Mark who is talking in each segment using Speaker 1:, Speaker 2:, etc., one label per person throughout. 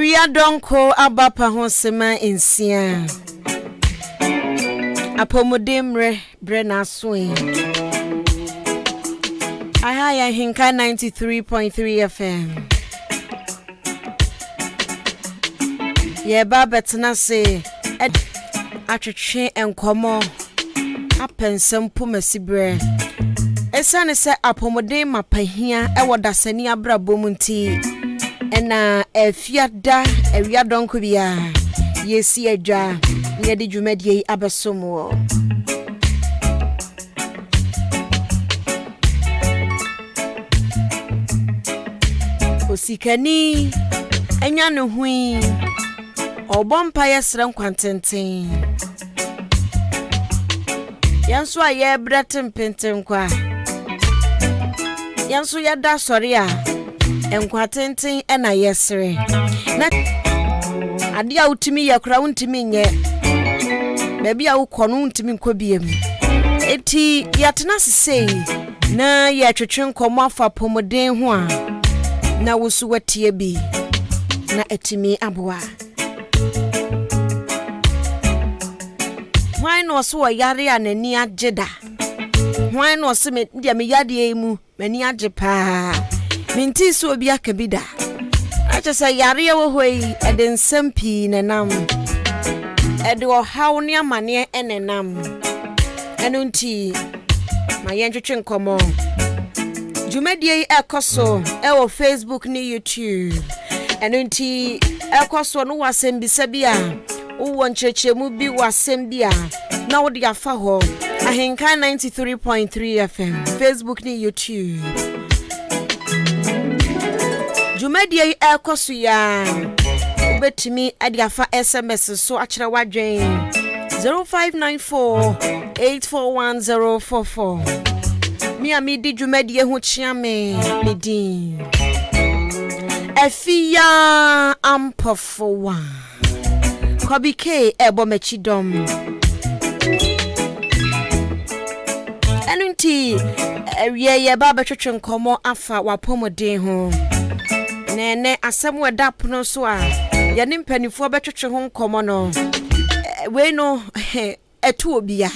Speaker 1: Area donko abapa ho sema ensia. Apomodemre brena swing. Ahaya hinka 93.3 FM. Ye baba tena se atwetwe enkomo apensem pomasibre. Esane se apomodem mapahia ewodasani abrabom nti ena efiada ewia donko bia yesi adwa ye de dwumadie abesomo osikani enya no hui obompa yesran kwantenten yanso aye bretem penten kwa yanso yada sori a enkwatenten ena yesre na ade a utimi yakura untimi nye bebi a ukonu untimi nkobiem eti yatena sesei na yatwetwe nkomo afa pomoden ho a na wosu watie bi na etimi aboa why no so yare anani ageda why no se me dia me yade emu mani agepa minti so obi akabida achesa yare wo hoi edensem pi nenam ede o hawo ne amane enenam enunti mayentwetwe nkomo dwumadie ekoso ewo Facebook ni YouTube enunti ekoso no wasem bisabia wo nchechemu bi wasem bia na wo de afa ho ahenka 93.3 FM Facebook ni YouTube dwumadie ekoso ya ubetimi ade afa SMS so akere wadwen 0594841044 mi amidi dwumadie ho chiame medin Efia ampofowa Kobike ebo mechidom Enunti ye baba twetwe nkomo afa wapomoden ho nene asem weda pono so a ye ne mpanifo betwetwe ho nkomo no we no etu obia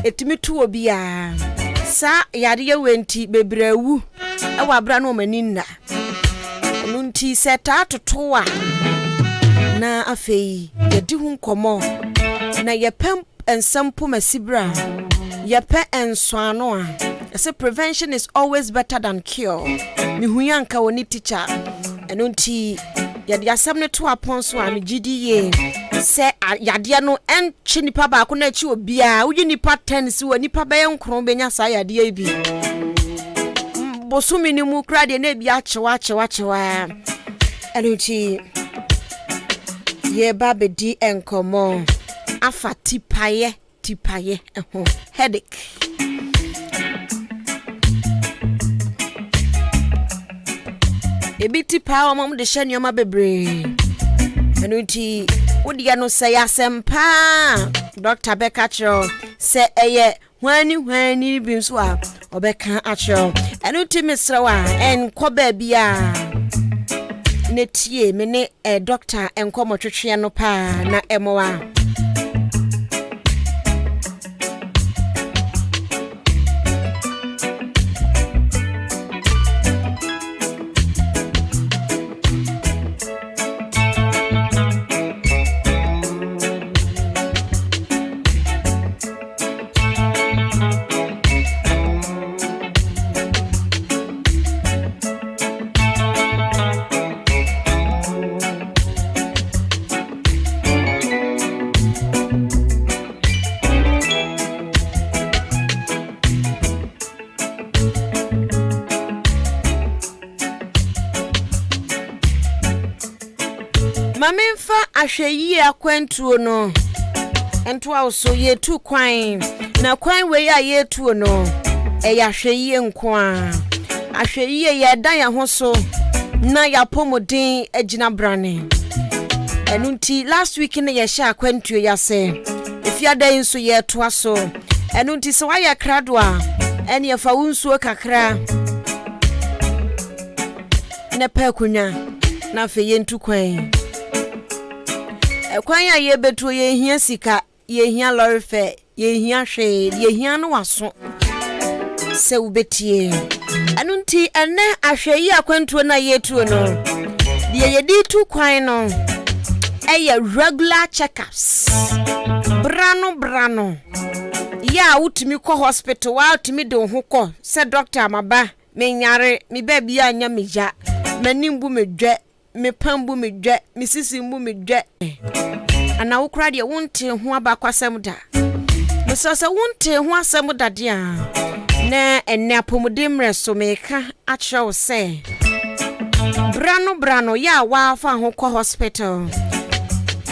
Speaker 1: etimi tu obia sa yare ye wenti bebrawu ewa abra no maninna nunti seta totoa na afei yedi hu nkomo na yepem ensam pomasibra yepe enswano a say prevention is always better than cure mi huyanka woni teacher enunti yedi asem ne to apon so a me gidiye se yade no enchi nipa ba ko na echi obia uyi nipa 10 si woni nipa be nkron benya sa yade bi bosumi ni mu kra de na bi achewa enunti ye babe di enkomo afa tipaye headache ebi tipa o mom de hye ma bebre enunti wodia no say asempa Dr. Bekachro say eye hwani bi nso a obeka achro enunti misrawa enko ba bia netie me ne doctor enkomo twetwe no pa na emowa Mamemfa ahweyi akwantuo no ento awso yetu kwan na kwan we ya yetu no eya ahweyi nko a ahweyi ye dan ya ho so na ya pomodin agina brane enunti last week ne ye sha akwantuo ya se efiada nso ye to aso enunti se wa ya krado a ene ye fa wunsuo kakra ne pa kunya na fe yentu kwan ekwan ya ye betu ye hia sika ye hia lorry fare ye hia hwe ye hia no waso se ubetie anu nti ene ahwe yi akwantuo na yetuo no de ye di tu kwan no eye regular checkups brano ya utimi ko hospital wa utimi de ho ko se doctor amaba me nyare me ba bia anya meja manimbu medwe me pambu medwe me sisimbu medwe ana wukra de wonte ho abakwasem da me so se wonte ho asem da de a na enne apomudem reso meka a chew se brano ya wa fa ho ko hospital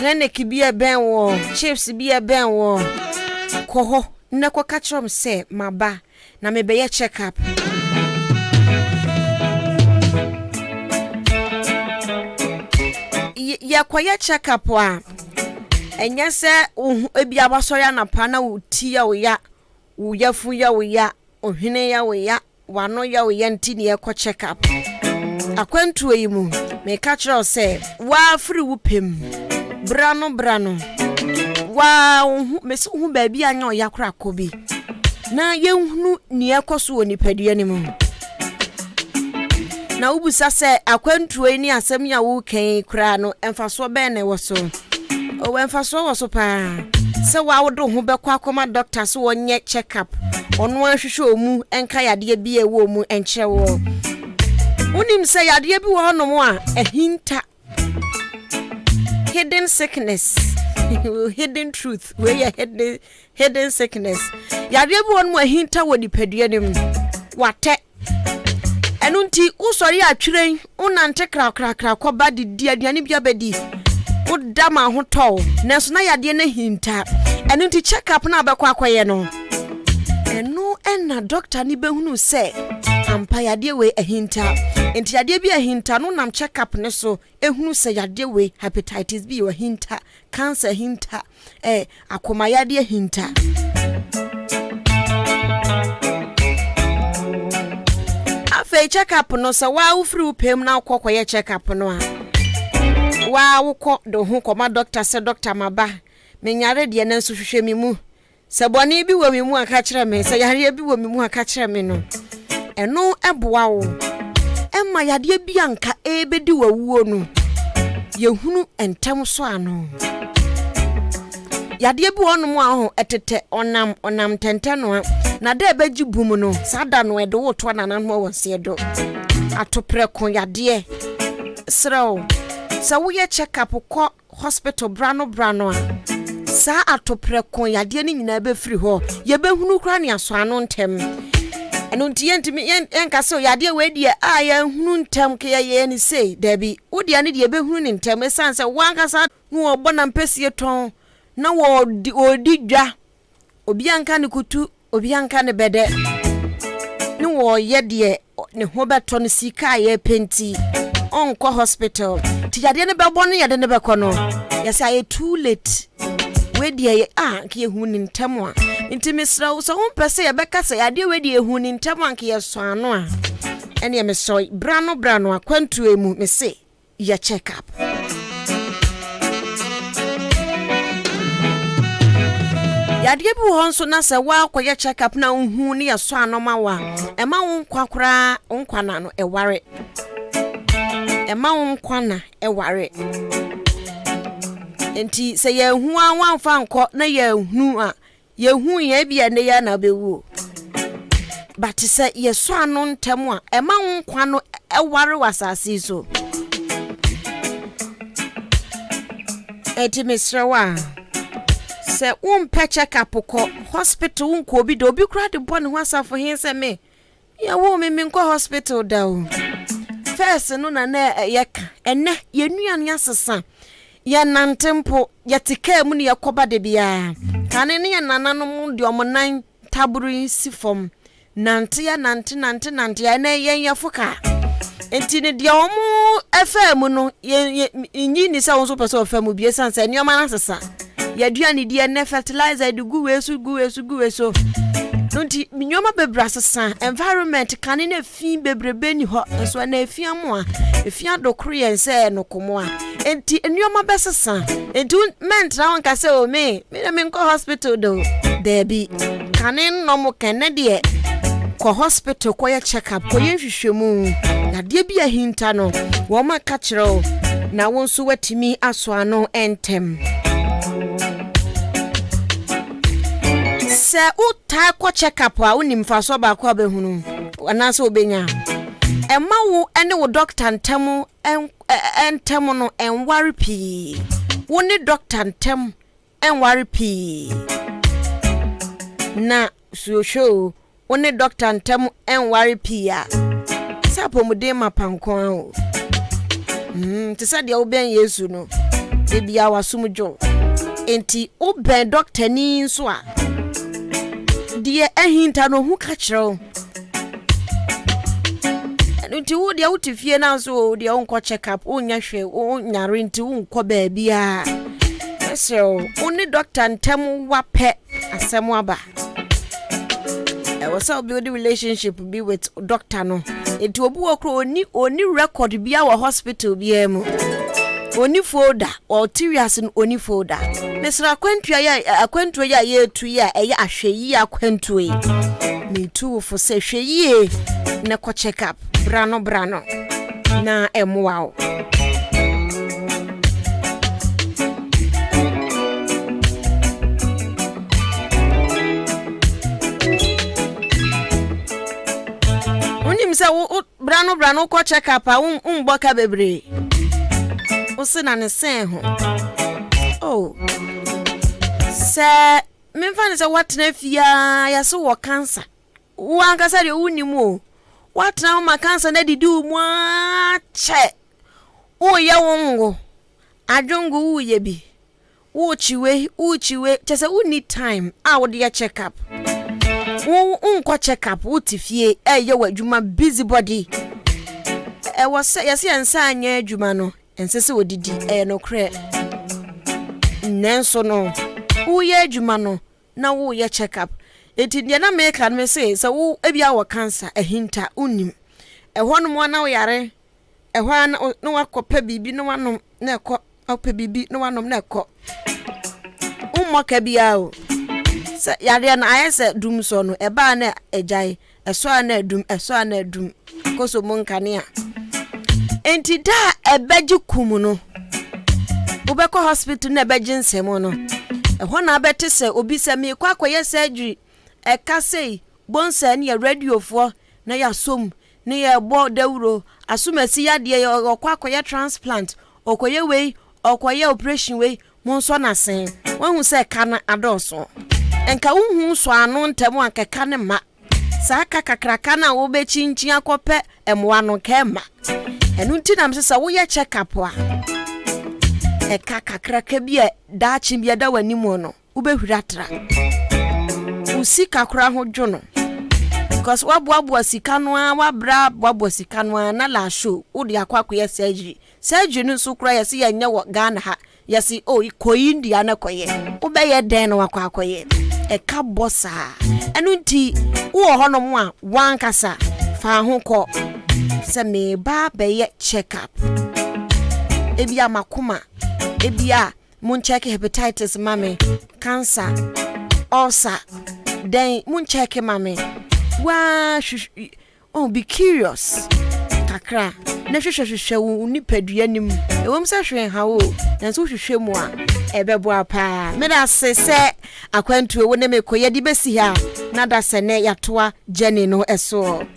Speaker 1: nene kibia ben wo chiefs bia ben wo ko ho na ko katrom se maba na me be ye check up ya kwa ye check up wa enya se ebia abasori anapa na uti ya uya uyafu ya uya ohwene ya uya wano ya uya ntini ye ko check up akwantu eyimu me katro se wa free wupem brano wa mesu hu ba bia anya oya kra kobi na yenhunu ni ekoso woni padua ni mu na ubusa se akwantu eni asem ya wo kan kra no emfaso be na wo so o emfaso wo so pa se wa wodo hu be kwa akoma doctor so wonye check up ono ahwehwe omu enka yade bia wo mu enche wo unim se yade bi wo no mu a ehinta hidden sickness hidden truth where you hidden sickness yade bi wo no ehinta wo dipadua nim wate enunti usori atwiren unante kra ko ba di aduane bia bedi udama ho to neso na yade na hinta enunti check up na abekwa akoye no enu enna doctor ni behunu se ampa yade we ahinta enti yade bi ahinta no nam check up ne so ehunu se yade we hepatitis B we hinta cancer hinta akoma yade hinta afa check up no se wa ufri upem na kokoye check up no a wa wukọ do hu koma doctor se doctor maba menyare de na nso hwehwe mi mu se bone bi wo mi mu aka kire me se yare bi wo mi mu aka kire me no eno eboa wo emma yade bi anka ebedi wawuo no yehunu entem so ano yade bi wonu mu aho etete onam tente no na da ebeji bum no sada no edo woto na nan mo wonse edo atopre kon yade sraw sa wo ye check up ko hospital brano a sa atopre kon yade ni nyina be free ho ye behunu kra ne aso ano ntem eno ntie ntimi enka se yade we die a ya hunu ntem ke ye ni sei dabi wo dia ne die behunu ni ntem esanse wanka sa no obo na mpesie ton na wo odi dwa obi anka ne kutu obi anka ne bede ni wo ye die ne ho beto no sika ye penti onko hospital ti yade ne bebo no yade ne bekono yes I too late we die ke hu ni ntem a nti misra wo so mpese ye beka se yade we die hu ni ntem a ke ye so ano a ene me so brano akwantu emu me se ye check up yade bi ho nso na se wa akoye check up na hu ni ye so ano ma wa e ma wo kwakora nkwana no eware ema wonkwana eware enti se ye hu anwanfa nko na ye hu a ye hu ye bia ne ya na bewu but se ye so anu ntem a ema wonkwa no eware wasase so enti misrawa se umpe check up ko hospital unko obi do obi kra de bone ho asafo hin se me ye wo me nko hospital da o first no na yeka enne yenuan yasesa ya nantempo yeteka mu ne yakoba de bia kane ne nananom de omonan taburu sifom nante ya nante ya na yen yafoka enti ne de omu FM no nyi ni se won so pese ofam bie sanse nioma na sesa ya duane die ne fertilizer de gu we so nti minyoma bebrasesa environment kan na fi bebrebe ni ho so na efiam a efia dokro se no komo a enti enyoma besesa enti ment na won ka se o me nko hospital do there be kanin no mo kenede ko hospital ko ye check up ko ye hwehwemu na de bi ahinta no wo ma ka kire na won so watimi aso ano entem se uta ko check up a unim fa so ba ko abehunu anase obenya ema wo ene wo doctor ntem ntem no enware pi wo ni doctor ntem enware pi na show wo ni doctor ntem enware pi a sapomude mapankon o tisa dia oben Yesu no e bia wasumjo enti oben doctor ni nso a die ehinta no hu ka kire nti wo dia utifie na so dia onko check up onya hwe onyare nti unko ba bia so oni doctor ntem wape asem aba was build the relationship be with doctor no enti obu okro oni record bia wa hospital bia mu oni folder or serious oni folder mesra akwantu ya yetu ya eya ahweyi akwantu me too for say hweyi na ko check up brano na emwao unim say brano ko check up a umboka bebre usina ne sen ho oh se me fa se what na fia ya so wo cancer wo ankasa de unimu what na ma cancer na didu mu ache o ye wongo adwongo wo ye bi wo chiwe chese we need time a wo de check up wo unko check up wo tifie ye wadwuma busybody wo se yesi ensa anya adwuma no ensese odidi no kre nenso no wo ye adwuma no na wo ye check up eti dia na make kan me say so wo ebia wo cancer ahinta unim ehonu mo na wo yare ehwa na wakopa bibi no wanom na ekọ opa bibi no wanom na ekọ ummoka bia o se yare na ayese dum so no eba na ejai eso na adum koso mo nkane a enti da ebeji kumu no ubeko hospital na ebeji nsemo no ehọ na abete se obi se me kwa akoye surgery eka sei bonsa ne radio fo na ya som ne ya bo dawuro asumasi ya de okwa akoye transplant okoye wei okoye operation wei monso na sen won se ka na adoso enka unhu so anu ntemu akeka ne ma saka kakraka na wo be chinchin akope emwa no kema enu ntina msesa wo ye check up a eka kakraka bia dachi bia da wanimu no wo be huratra usika kura ho dwono because wabuabu sika no a wabra wabuabu sika no na la show wo de akwakoye surgery no so kura yesi ya nya wo Ghana ha yesi ko India na koye wo be ye den no akwakoye eka bossa enu nti wo ho no mo a wankasa fa ho ko se me ba be ye check up ebia makoma ebia mun check hepatitis mame cancer ulcer then mun check mame wa be curious kakra na hwehwehwehwe wo nipadua nim ewom se hwen ha wo na so hwehwe mu a ebebo apa me da se akwantu wo ne mekoye di besi ha na da se ne yatoa journey no eso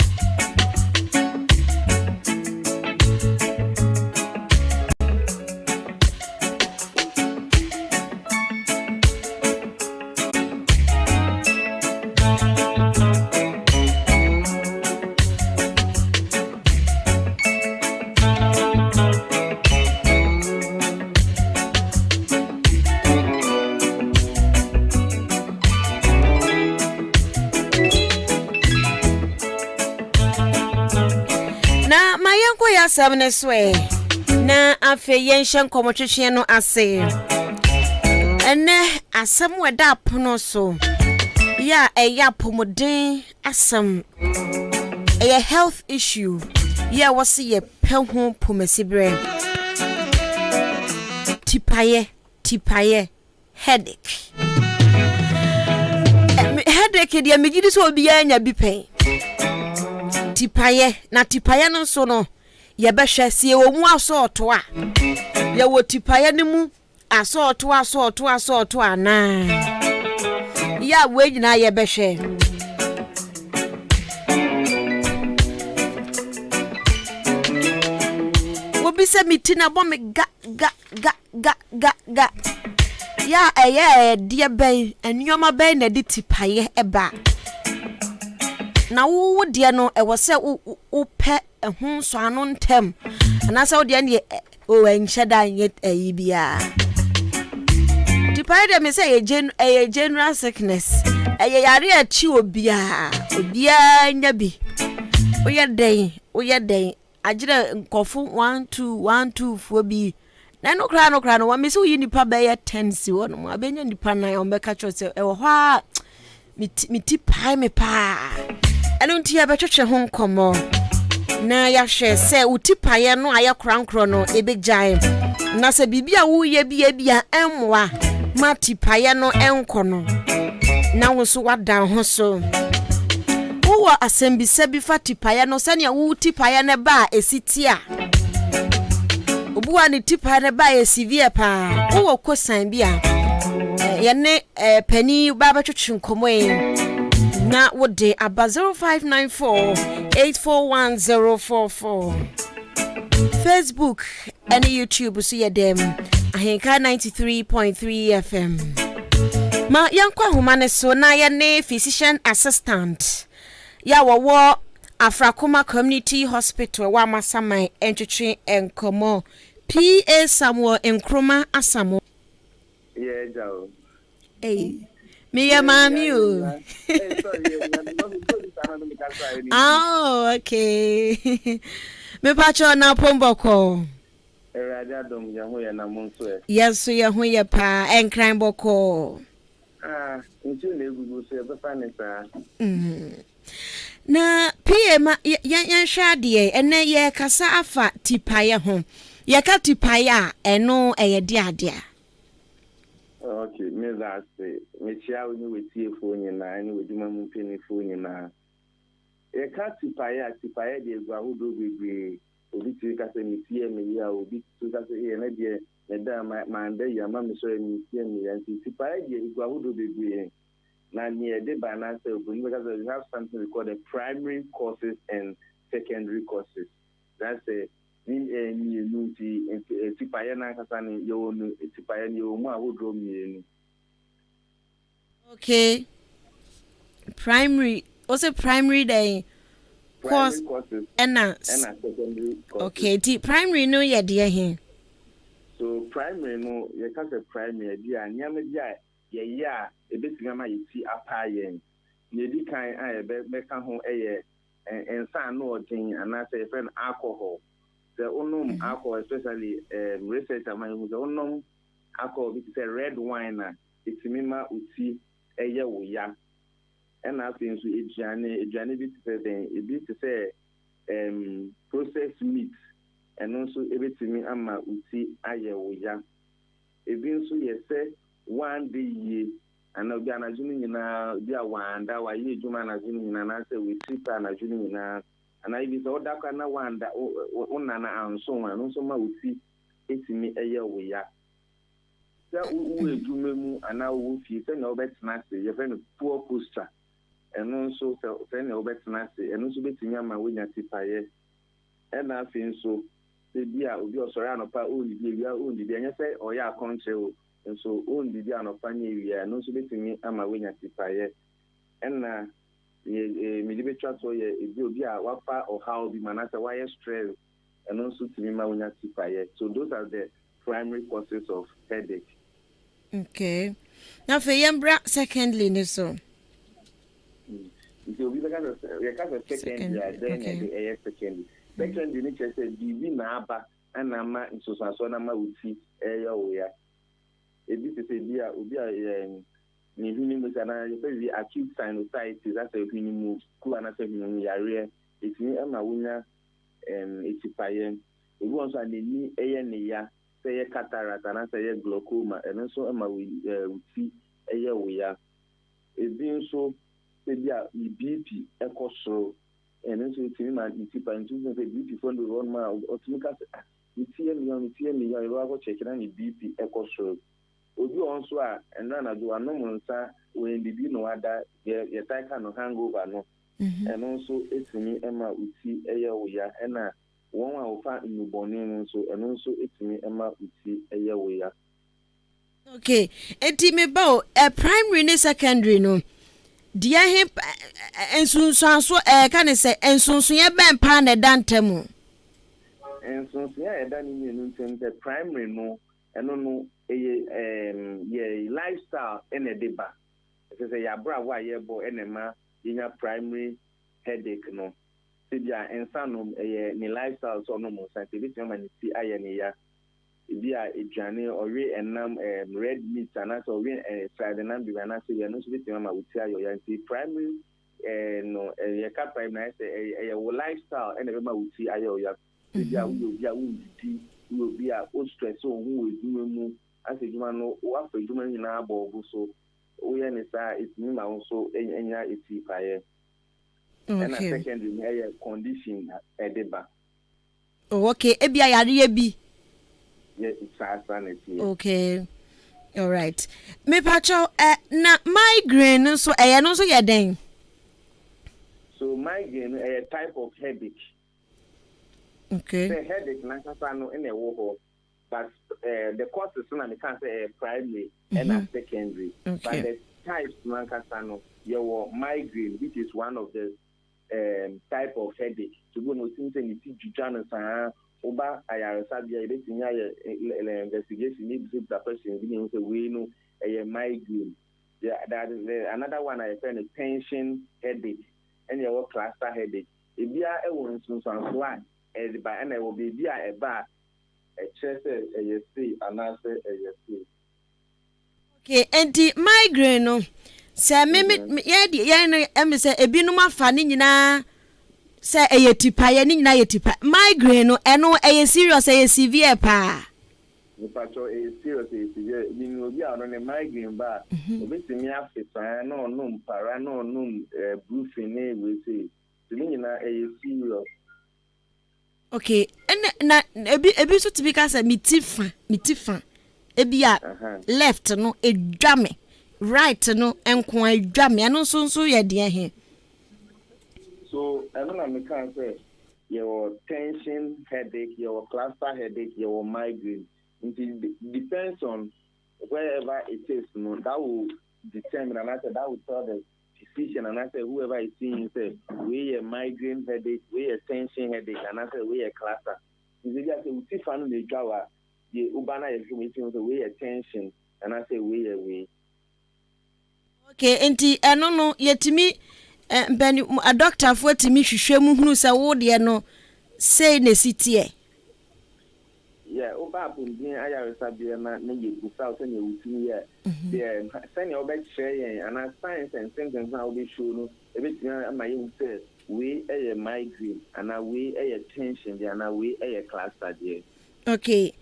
Speaker 1: ya sabneswe na afe yenshan komotwetwe no ase ene asem weda pono so ya eya pomodin asem a health issue ya wose ye pehu pomasibre tipaye headache headache dia megidi so obi anya bi pen tipaye no so no ye behwe sie wo mu asoto a ye wo tipaye ne mu asoto ana ya we nyina ye behwe obi se mitina bo me ga ya eye die ben enyoma ben na di tipaye eba na wo de no e wo se wo pe ehun so anu ntem na se wo de ne o enhyeda nye ayi bia tipaye de me se ye general sickness eye yare achi obia nya bi oye den agire nkofu 12 fo bi na no kra no wa me se yi nipa be ye 10 si wo no abenya nipa nan o be ka cho se e wo ha miti pai me pa eno nti ya be twetwe ho nkomo na ya hwe se utipaye no aye krankro no e be gyan na se bibia wo ye bia enmoa ma tipaye no enko no na wo so wadan ho so wo asembisa bi fa tipaye no se ne wo tipaye ne ba esitia obuwa ni tipaye ne ba esivie pa wo kosan bia ye ne pani baba twetwe nkomo na wode aba 0594841044 Facebook and YouTube so ye dem ahenka 93.3 FM ma yankwa humane so na ye ne physician assistant ya wo Afrakoma Community Hospital wa Masamai entwetwe enkomo PA Samuel Nkrumah Asamo
Speaker 2: jao
Speaker 1: me ya mami o oh okay me pacho na pomboko
Speaker 2: Erade dom ya ho ya na monso
Speaker 1: yeso ye ho ye pa enkran boko
Speaker 2: nti na egugu so e be fa ne sa
Speaker 1: na PM yan hwade ene ye kasa afa tipaye ho ye ka tipaye a eno eye de ade a
Speaker 2: okay me that say me chia oni wetie fo nyina ni weduma mu peni fo nyina e ka tipaye de egu ahodo bebre obi ti ka se metie me ya obi ti ka se e na de me da manda ya ma me so ni tie me ya tipaye de egu ahodo bebre na near the balance because we have something we call the primary courses and secondary courses. That's a tipaye na kasa ni yo no tipaye ni o mu awodo mienu.
Speaker 1: Okay. Primary also primary day course and
Speaker 2: secondary courses.
Speaker 1: Okay, primary no ye de he.
Speaker 2: So primary no ye kasa primary dia nyame dia ye ebetinga ma yiti apayen ye di kan a be ka ho eye ensan no odin ana say friend alcohol the onum alcohol especially research among who the onum alcohol be say red wine na itimi ma uti eye wo ya and I think so eduane bi say then e bi say processed meat and also ebetimi ama uti aye wo ya e bi nso ye say one day and obi anajuni nyina bi awanda wa ye juma anajuni nyina na say we trip anajuni nyina and I be so dakwa na wanda unana anso wan so ma uti etimi eye wo ya sa u ejuma mu ana wo fi se na obetena se ye fe no poor posture eno so se na obetena se eno so betimi ama wonya tipaye and I feel so se bia obi osore anopa o ni bia o ni bia nya se oya akonche o so on didi anofanye wi no so betimi ama wenya tipaye enna me libe twato ye ebi obi a wafa or how bi manasa why stress and also timi ma wenya tipaye. So those are the primary causes of headache.
Speaker 1: Okay, now for yambra secondly ni so
Speaker 2: so we can secondly then the secondly ni chese bibi na aba ana ma nsoso na ma uti eya oya ebi te say bi a obi a ni huni mu sana be acute sinusitis that's a huni mu ku ana say huni yare etini ama wonya etipaye ebi won so aneni eye ne ya say ye cataract ana say ye glaucoma eno so ama wuti eye wo ya ebi nso say bi a BP ekosoro eno so etini ma etipa ntu say BP for the run ma otumika itie mi ya ro check na ni BP ekosoro obi on so a eno na do anom nsa when bibi no ada ye taika no hangover no eno so etini ema uti eye wo ya ena won a ofa nuboni nso eno so etini ema uti eye wo ya.
Speaker 1: Okay, enti me ba primary ne secondary no dia he ensunsun so ka ne say ensunsun ye ben pa na dantamu
Speaker 2: ensunsun ya eda ni ni ntente primary no eno no ye lifestyle ene deba say ya bra wa ye bo enema yinya primary headache no tibia ensano ni lifestyle so no mo santi bi ti ma ni ti aye ni ya bia eduane ori enam red meat ana so ori fried enam bi ana so ye no so bi ti ma wuti ayo ya nti primary no ye ka primary say wo lifestyle ene be ma wuti ayo ya tibia wo di wo bia o stress o hu eduma mu ase eduma no wo afa eduma ni na abo so o ye ni sa etimi ma so enya eti paye. And a secondary condition edeba.
Speaker 1: Oh, okay. Ebia yare bi.
Speaker 2: Yes, it's sanity.
Speaker 1: Okay. All right. Me pacho na migraine so no so ye den.
Speaker 2: So migraine a type of headache.
Speaker 1: Okay.
Speaker 2: The headache na kasa no in a wo but the causes na me can say primary and a secondary.
Speaker 1: Okay.
Speaker 2: But the types na kasa no your migraine, which is one of the type of headache. To go no things and you jujana sa oba ayara sabia e betinya investigation need to the person we say we know a migraine. Yeah, that is another one I find a tension headache and your cluster headache. If you are a one so one as by and I will be a bar a chest a see and answer a see.
Speaker 1: Okay, and the migraine no say me ye no em say ebinum afa ni nyina say eyetipa ye ni nyina yetipa migraine no eno serious severe pa
Speaker 2: Pacho serious severe ni obi a no ne migraine ba obetimi afetan na onum para na onum brufen we say ni nyina serious.
Speaker 1: Okay, na ebi so tibika say mitifa ebi a left no edwame right no enko adwame no so ye de he.
Speaker 2: So I don't know say your tension headache, your cluster headache, your migraine. It depends on wherever it is. No, that will determine, and I said that will tell the physician, and I said whoever is seeing say we a migraine headache, we a tension headache, and I said we a cluster. If you just say we see fan the jawa, the ubana is saying we a tension, and I say we a we.
Speaker 1: Okay, enti eno no yetimi bani a doctor for timi hwehwe mu hunu se wo de no say na sitie.
Speaker 2: Yeah, oba bundin ayaresa bia na ye busa so na wutimi ye. Yeah, send your back share and science and symptoms now be show no e be tia ama ye say we a migraine and we a tension there and we a cluster there.
Speaker 1: Okay.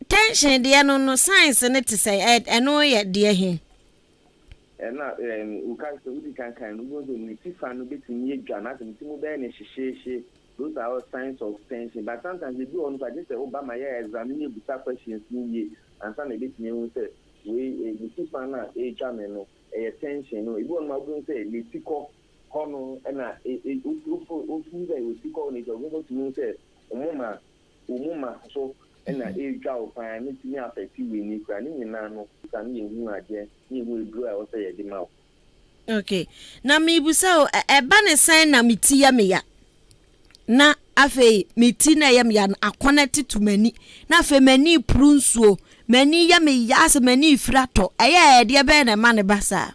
Speaker 1: Tension there no science ne te say eno ye de he.
Speaker 2: Na uka so we can no go ni tifa no betimi edwa na timi be na hihyehe. Those are all signs of tension. But sometimes they do on but just Obama examine buta questions ni and some betimi won say we tifa na edwa no tension no. Ibu on ma go say letiko hono na ofu dey letiko ni go go to say umuma so na edwa opan ni timi affect we ni kra ni nyina no kan ye hu ade ni hu edru a wo say ye di ma.
Speaker 1: Okay, na mi busa eba ne sign na miti ya me ya na afe miti na ya me ya akonnect to mani na afe mani prunsuo mani ya me ya as mani frato eye de be na ma ne basa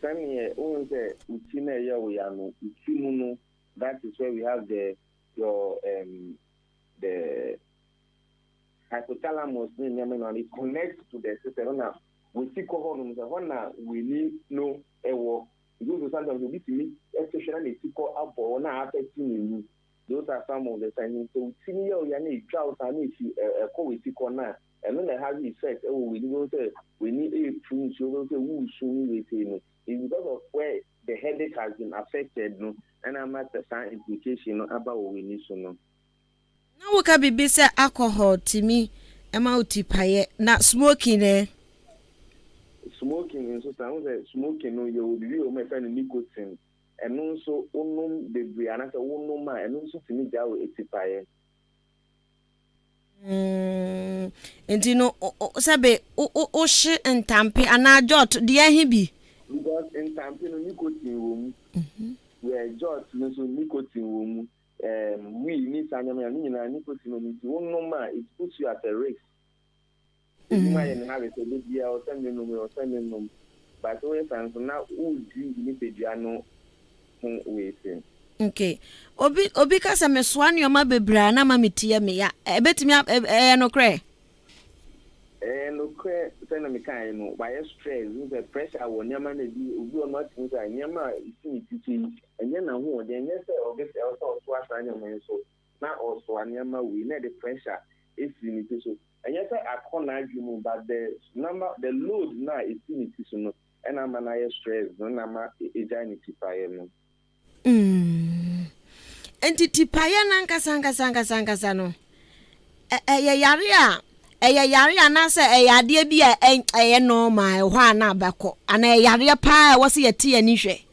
Speaker 2: same on say miti na ya we ya no miti mu no that is where we have the hypothalamus it connects to the system. Now we see cohorn we need no because sometimes we need especially those are some of the signs. So senior yani drought and if you with corner and then they have the effect. We need a prune so who soon it's because of where the headache has been affected, no, and I'm at the sign implication about what we need to know.
Speaker 1: Now we can be say alcohol to me, amount paye, not smoking
Speaker 2: Smoking in so smoking no you will be my friend nicotine and also the and I said and also to me that will paye.
Speaker 1: And you know, sabe o she and tampe and I jot dear he
Speaker 2: Because in tampe no nicotine room where jot no so nicotine room we need nicotine it puts you at a risk. And have it a bit here or sending them, but always and now who do you need
Speaker 1: okay. Obi kasa me swan your ma bebra na ma metie me ya. Ebetimi no kre.
Speaker 2: No kre say na me kan no by stress, the pressure won nyama na di obi on not think nyama isi titi enye na ho de enye say obi say so asanya me so na also nyama we na the pressure is limit so enye say akona adwum but the load na is limit so no and am na stress no na ma ejanity paye no.
Speaker 1: Entity paye na nkasa no. Yare na se ade bi a normal ho na abako ana yare pa wo se yete ani hwe.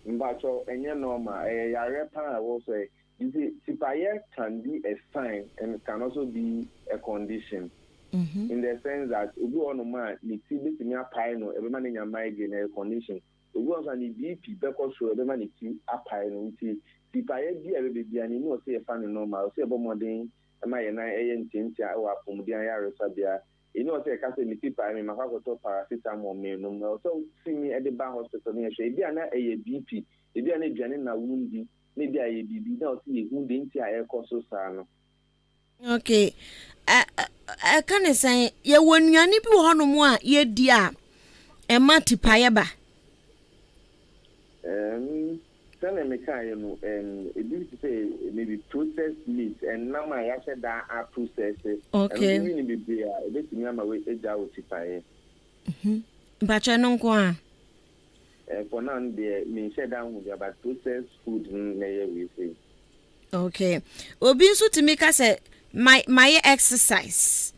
Speaker 2: Mbacho enye normal yare pa wo say you see tipaye can be a sign and it can also be a condition. In the sense that obi ono man ni ti betimi apai no ebe man nya migraine a condition obi ono ni BP beko so ebe man ti apai no ti tipaye bi ebe bi ani no say e fa no normal say ebo modern ema ye na ntinti a wa pomudi an yare sabia e no say ka say ni tipaye me makwa to paracetamol me no so see me at the bar hospital ni e bi ana e BP e bi ana duane na wundi ne bi aye bibi na o say e hu de nti a e koso sa no.
Speaker 1: Okay. Can say ye wonuane bi wo hono mu a ye di a e ma tipaye ba.
Speaker 2: Tell me kind no it say maybe processed meat and now my said that are processed.
Speaker 1: Okay.
Speaker 2: And even be there a bit me am way eja o tipaye.
Speaker 1: Bacha no nko a.
Speaker 2: For now there me said that we about processed food na we say. Okay.
Speaker 1: Obi nso timi ka say my exercise.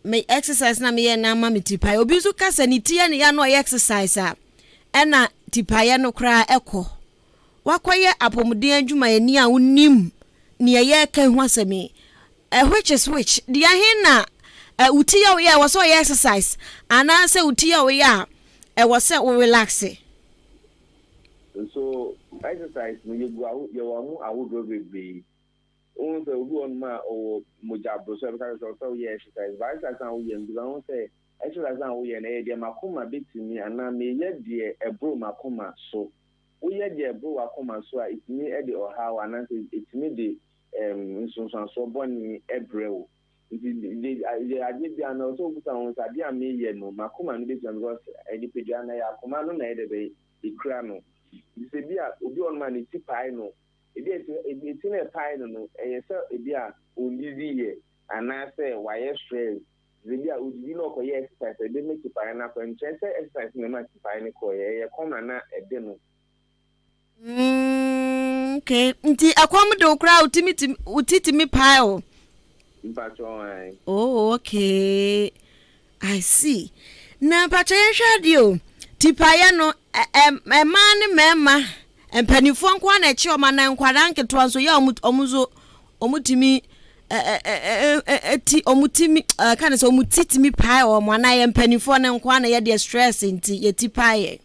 Speaker 1: My exercise na me na ma me tipaye. Obi nso ka say ni tie ne ya no exercise a. Ena tipaye no kra ekọ. Wakoye apomuden adwuma ani a unim ne ye ka hu asemi which is which dia hin na uti ya we ya was so exercise ana say uti ya we ya was say we relax.
Speaker 2: So exercise no you go you want awodo bebe on say obi on ma o moja bro so because so yeah exercise but exercise an we because on say exercise an we na e dey makoma betimi ana me ye dey ebro makoma so we had the bro akoma so it me e de oha and it me the so boni ebreo the ade bia na so buta won sa dia me ye no makoma no be because e de pedua na ya akoma no na e de be ikra no se bia obi on man ti pai no e ti na pai no e se e bia onidi ye ana se why stress the bia odi no ko ye exercise e de make pai na ko nche exercise na ma ti pai ni ko ye koma na e de no.
Speaker 1: Okay. Nti akwam do kra utitimi pile. Oh, okay. I see. Na pacha yenhwadio. Tipaya no man mema empanifo nkwa na echi oma na nkwara nketo anso ya omutimi eti omutimi kan so omutitimi pile o na ye empanifo na nkwa na ye de stress nti ye tipaye.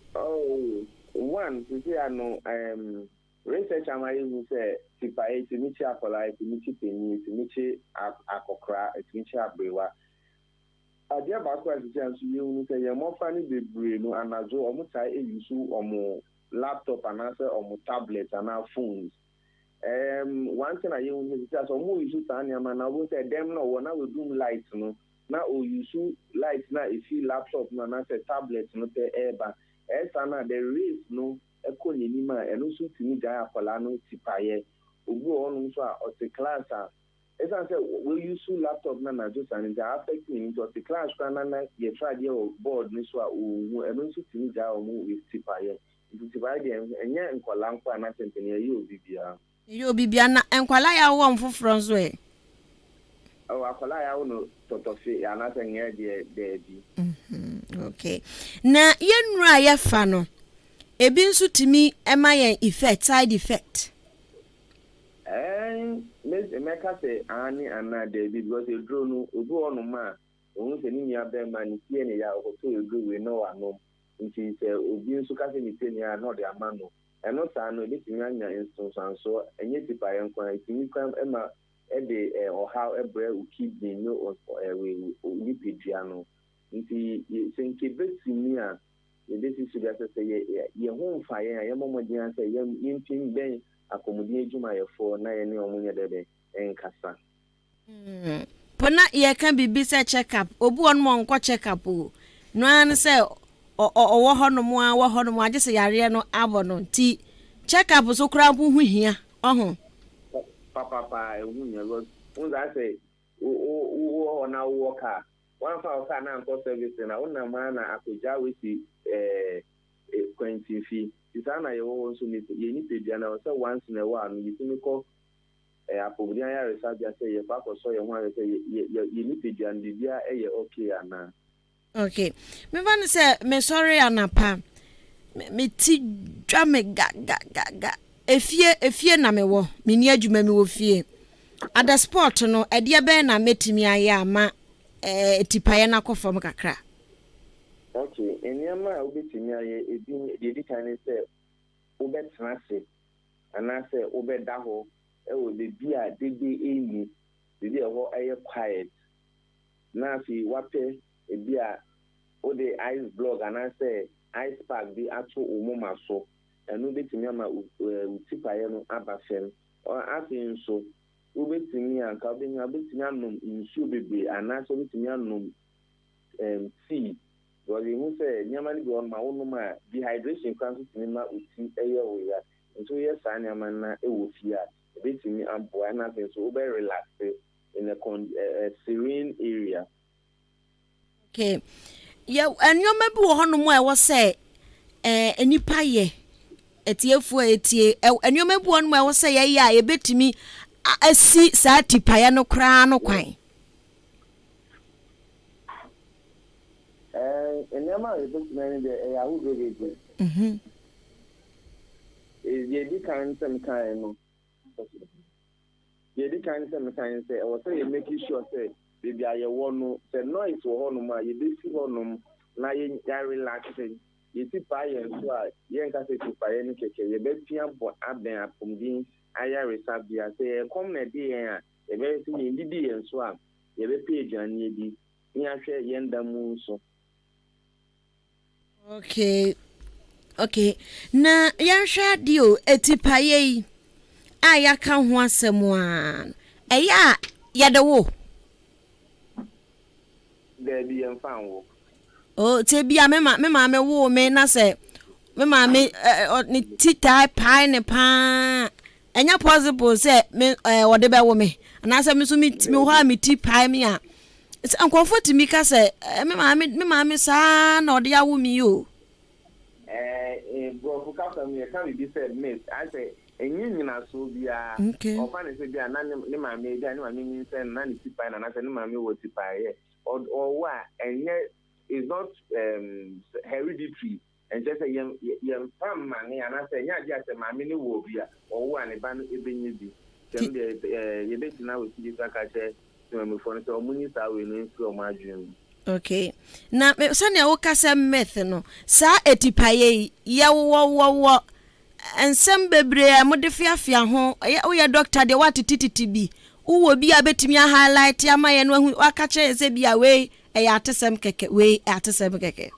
Speaker 2: One, to say research am I who say tipaye to meet akola to meet penny to meet akokra to meet abrewa. Adia ba kwa to say you say your more funny bebre no anazo omutai use omo laptop and answer omo tablet and our phones. one thing I use is more use Sanya, I won't say them no one I will do lights no. Now you use lights now if you laptop no na say tablet no pe eba. Sana the race no ekoni nima eno so timi ja akola no tipaye. Ogu onu so a o class a esa say we use laptop na just and ja affect me into the class na ye try dey board ni so a eno so timi ja o mu with tipaye. It tipaye dey enye nkola nkwa na sentene ye obibia. Yo
Speaker 1: bibia na enkwala ya wo mfoforo nso e.
Speaker 2: Akwala ya wo totofe ya na senye de bi.
Speaker 1: Okay. Na yenura ya fa no. Ebi nso timi ema ye effect side effect.
Speaker 2: Meka say ani ana de bi because e draw no obu onu ma ohun se ni ya be ma ni tie ne ya o to e draw we no ano. Nti se obi nso ka se ni tie ne ya no de ama no. Eno sa no de timi anya instance so enye tipa ye nkwan timi kwan ema de or how ebre u keep the no we lipidua no nti se nke betimi a ye desi su ga se ye ho mfa ye ye momodin an se ye mpim ben akomodin adwuma ye fo na ye ne omunye dede enkasa
Speaker 1: pona ye kan bibi se check up obu on mo nko check up o no an se wo honom a wo honom age se yare no abo no nti check up so kra hu hia ohun
Speaker 2: papa ehun ye go unza say o na work one for car na nko service na una ma na akoja we si quantity fee isana ye wo so ni ye ni pedia na so once na a while you timi ko apobria ya research say ye pa ko so ye ho say ye ni pedia ndibia ye okay ana.
Speaker 1: Okay. Me van say me sorry anapa. Me ti dwa me ga. Efie na me wo. Me ni adwuma me wo fie. Ada sport no e de be na metimi aye ama tipaye na kofom kakra.
Speaker 2: Okay, eniama obetimi aye ebi de kan say obetra se ana say obeda ho e wo de bia dede eni de ho aye quiet na fi wape ebia o de ice block ana say ice pack bi ato omoma so enu betimi ama tipaye no abafem o afin so ubetimi anka obetimi anum nsu bebe ana so betimi anum tea because you say nyamali go on ma wonu ma dehydration kan so timi ma uti eye wo ya nso ye sa nyama na e wo fia betimi ambo ana so be relax in a serene area.
Speaker 1: Okay. Ya anyoma bi wo hono mu e wo say enipa ye etiefu etie anyoma bi wo no mu e wo say ye ya ye betimi asi sa tipaya no kra no kwan.
Speaker 2: Enyama ebetimi de ya hu do ye di kan some kind no ye di kan some kind say o say make sure say baby aye wo no say noise wo hono ma ye be si hono na ye relaxing ye ti pa ye so a ye nka say ti pa ye ni keke ye be pia bo aben apomdin aya resabia say come na di ye a ye be si ye didi ye so a ye be page an ye di ni ahwe ye ndamu so.
Speaker 1: Okay. Na yansha dio etipaye aya kan ho asemu a eya yadewo
Speaker 2: de bi en fan wo
Speaker 1: o te bia me ma wo me na se me ma me ni tita pai ne pa enya possible se me wo de be wo me na se me so me ho a me ti pai me a ankofo timi ka se me ma me sa na ode ya wo mi yo
Speaker 2: bro fuka fam ye kan bi said miss I say nyina so bia o fa ne se bia na ne ma me bia ne ma me nyin se na ne tipa na se ne ma me wo tipa ye or wa enye is not hereditary and just say yem fam ma ne ana se nya dia se ma me ne wo bia o wa ne ba no ebenyi bi se de ye be tina wo ti ka ka che se me fo ne se o munyi sa we no nfi o ma adwun.
Speaker 1: Okay. Na sane wo kasa myth no sa etipaye ye wo ensem bebre amode fiafia ho ye doctor de watititi bi wo bi abetimi highlight amaye no hu aka che se bia we ya atesem keke we atesem keke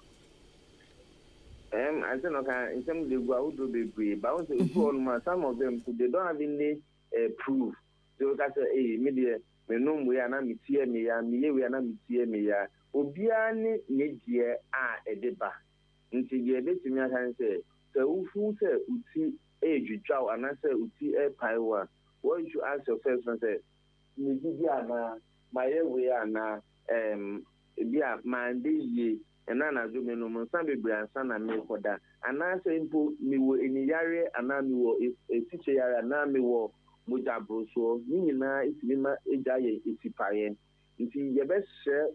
Speaker 2: I say no can in some de go out do bebre but once you go on some of them they don't have any prove so ka say me de me no we ana me tie me ya me ye we ana me tie me ya obia ne die a edeba nti ye betimi aka say se ufu se uti ejutwa ana say uti paiwa what you should ask yourself say me di ana my we ana bia mande ye ena na zo me no mo san bebre ansa na me koda ana say mpo me wo eniyare ana me wo etiche yare ana me wo moja broso ni nyina itima eja ye etipaye nti ye be hye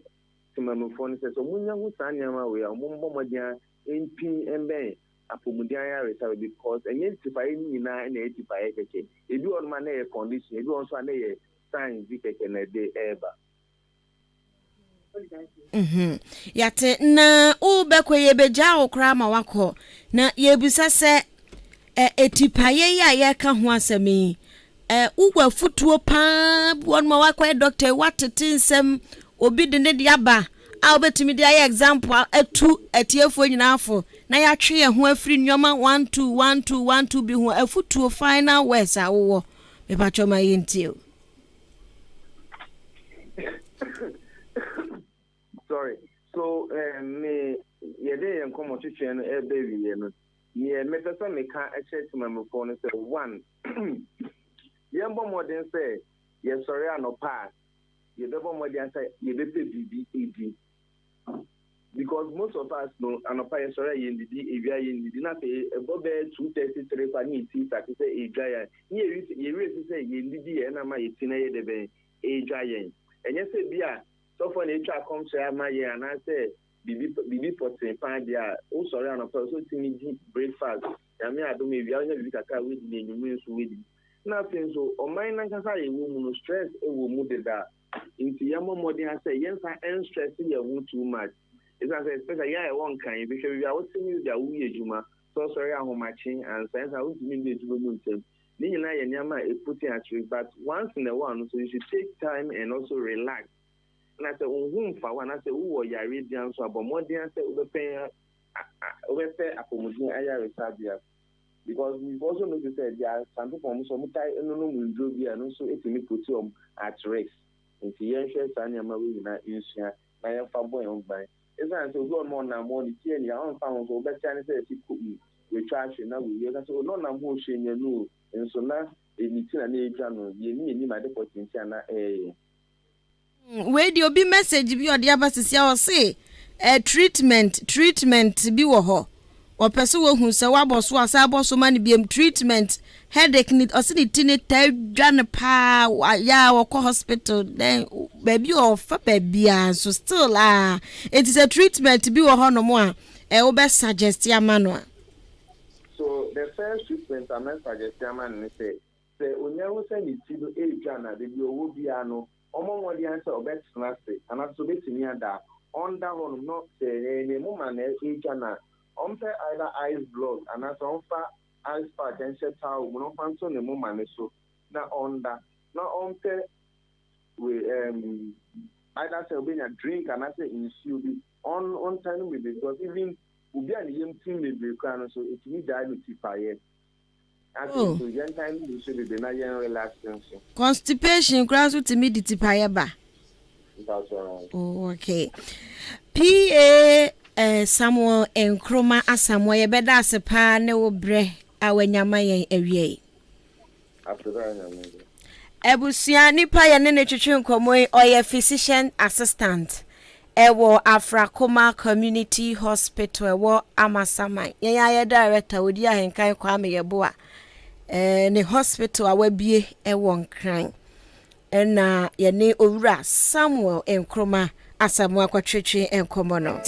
Speaker 2: timamfo ne so munya hu san nyama we amombo modia empin embe apomudia yare sabe because enye etipaye ni nyina na etipaye keke ebi on ma na ye condition ebi on so na ye sign bi keke na de eba
Speaker 1: yate na ubekwe yebeja okra ma wako na yebusa se etipaye ya yeka ho asemi ugwa futuo pa won ma wako doctor watete nsem obi de ne diaba a obetimi dia ya example atu atiefo nyina afo na ya twe ye ho afiri nyoma 121212 bi ho afutuo final words awo me pa choma yentio.
Speaker 2: Sorry. So me yede en komo twetwe no baby ye no ye me pesa me ka check my phone say one yembo modern say ye sorry anopa ye bebo modern say ye be bibi edi because most of us know anopa ye sorry ye ndidi evia ye ndidi na say ebobe 233 kwa ni ti say edwa ya ye say ye ndidi ye na ma ye tina ye de be edwa ye enye say bia so for the track come to my year and I say bibi potin pan dia o sorry and so timi di breakfast ya me ado me bia onye bibi kaka we di nyumu nso we di na fin so o mind na kasa ye wo mu no stress e wo mu de da inti ya mo modern say yensa en stress ye wo too much it's as especially ya one kan bi hwe bia wo timi dia wo ye juma so sorry ahomachi and sense how timi dey do no ntem ni nyina ye nyama e put in actually but once in a while so you should take time and also relax. Na say unhum fa wa na say wo yare dian so abomodin say obepen apomodin ayare sabia because we also know that there are some people who so mutai no ndro bia no so etimi put at risk nti yen hwe sanya ma we na insua na yen fa boy on ban esa so go on na mo ni tie ni on fa on so obetia ni say ti ku we try na we ye ka so no na mo hwe nya no enso na eniti na edwa no ye ni ma de potentia na
Speaker 1: we di obi message bi odi abasisia o say treatment bi wo ho o pese wo hu se wa boso asa boso man bi treatment headache ni o se ni tini tadwane pa ya wo hospital then baby o fa baby so still it is a treatment bi wo ho no mo a wo be suggest ya mano.
Speaker 2: So the first treatment I meant suggest ya man say onyawo se ni ti no edwana de bi owo bia no omo wodi answer obet snase and so betimi ada under one not say any woman edwana onfe either ice block and as onfa ice pack and set how no fanso ne woman so na under na onfe we either say obenya drink and as say ensure be on time with because even ubi and yem team be kan so it need diabetes fire.
Speaker 1: Oh.
Speaker 2: So young time you should be na yen relaxation.
Speaker 1: Constipation cross with timidity payaba.
Speaker 2: That's right.
Speaker 1: Oh, okay. PA Samuel Nkrumah Asamoah ye beda asepa ne wo bre awanyama yen awie.
Speaker 2: After that
Speaker 1: Ebusia nipa ye ne twetwe nkomo oye physician assistant ewo Afrakoma Community Hospital ewo Amasaman. Yen ya director odi ahenkan kwa me yeboa. Ne hospital awabie ewo nkran. Na ye ne owura Samuel Nkrumah Asamoah kwatwetwe enkomo no.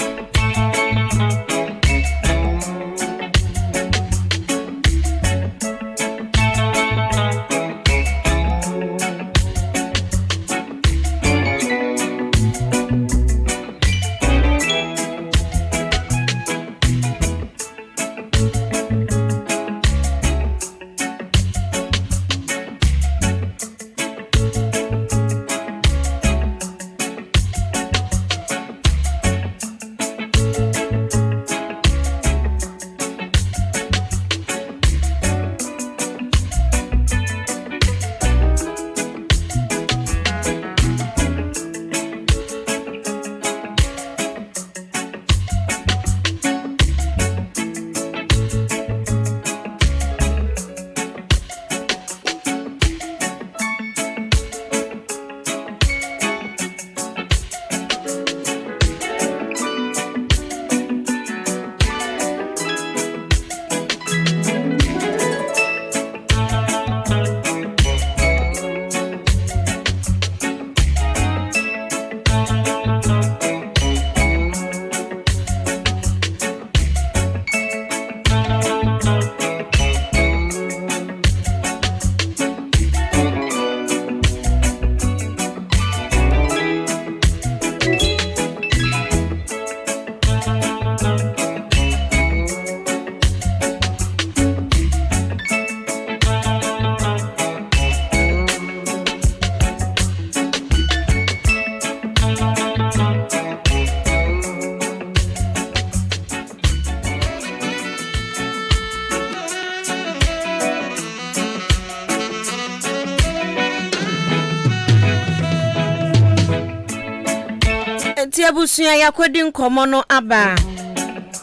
Speaker 1: abusua yakodi nkomo no aba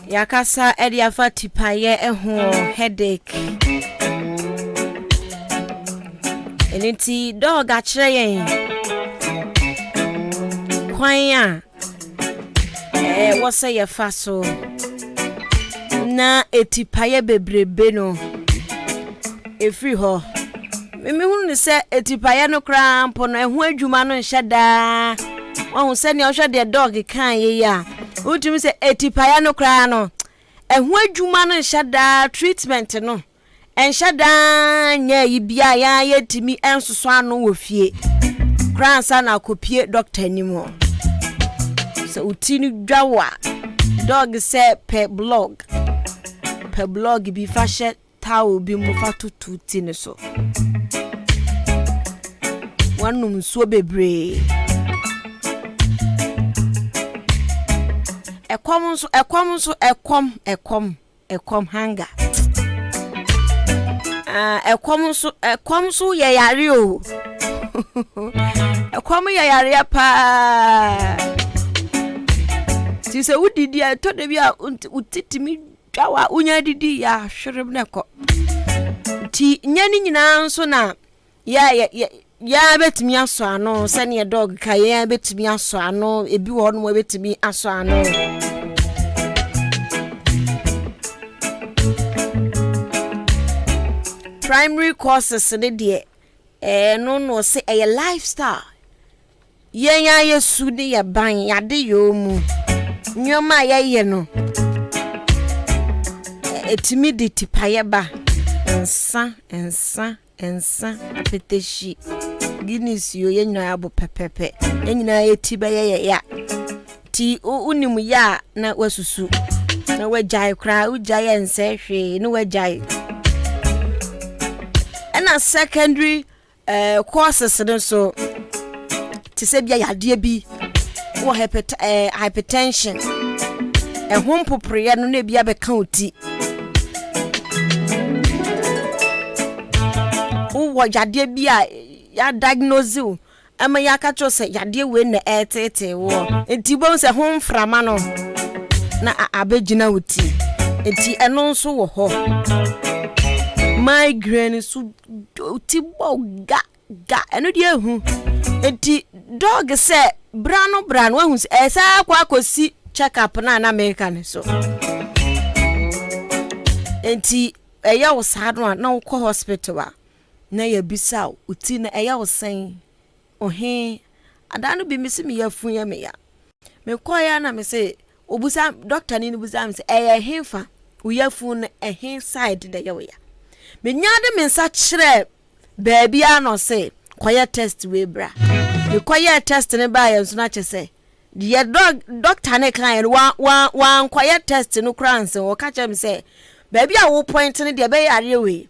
Speaker 1: yakasa edi afa tipaye eho headache eniti dog a kire yen kwan a wose ye fa so na etipaye bebrebe no efri ho me hunu ni se etipaye no kra mpo no eho adwuma no nheda won se ne ohwe de dog kan ye ya utumi se etipaye no kra no eho adwuma no nheda treatment no enhyeda nya yibia ya yetimi ensoso ano wo fie kransa na kopie doctor animo so utini dwawa dog se per blog bi fashe tawo bi mo fatutu tini so wanum nsuo bebre ekom hanga ekom so ye yare o ekom ye yare pa ti se udidi to de bia utitimi twawa unya didi ya hwerem ne ko ti nyani nyina nso na ya betimi aso ano se ne dog ka ya betimi aso ano ebi wo no betimi aso ano primary courses ne de no se a lifestyle yenya yesu de ye ban yade yo mu nyoma ye no etimi de tipaye ba ensa peteshi Guinness yo yenya abo pepepe enyina etiba ye ya ti unimu ya na wasusu na wajai kra ujai ense hwe no wajai na secondary courses no so ti se bia yade bi wo hypertension hompopriya no na bia be kan oti wo yade bia ya diagnose ama ya ka cho se yade we na etete wo enti bo se homframa no na abegina oti enti eno nso wo ho migraine su tibo ga eno die hu enti dog se brano hu esa kwa kosi check up na American so enti eya wo sadwa na wo hospital wa na ya bisa uti na eya wo sen ohe adanu bi misi mi yafun ya me ya me koya na me se obusa doctor ni busa me se eya hefa uyafun ehe side da ya we ya me nyade me nsa kire baabi ano se kwaya test we bra me kwaya test ne ba ya nso na che se the doctor ne kan wa kwaya test no kranse wo ka che me se baabi a wo point ne de be yare we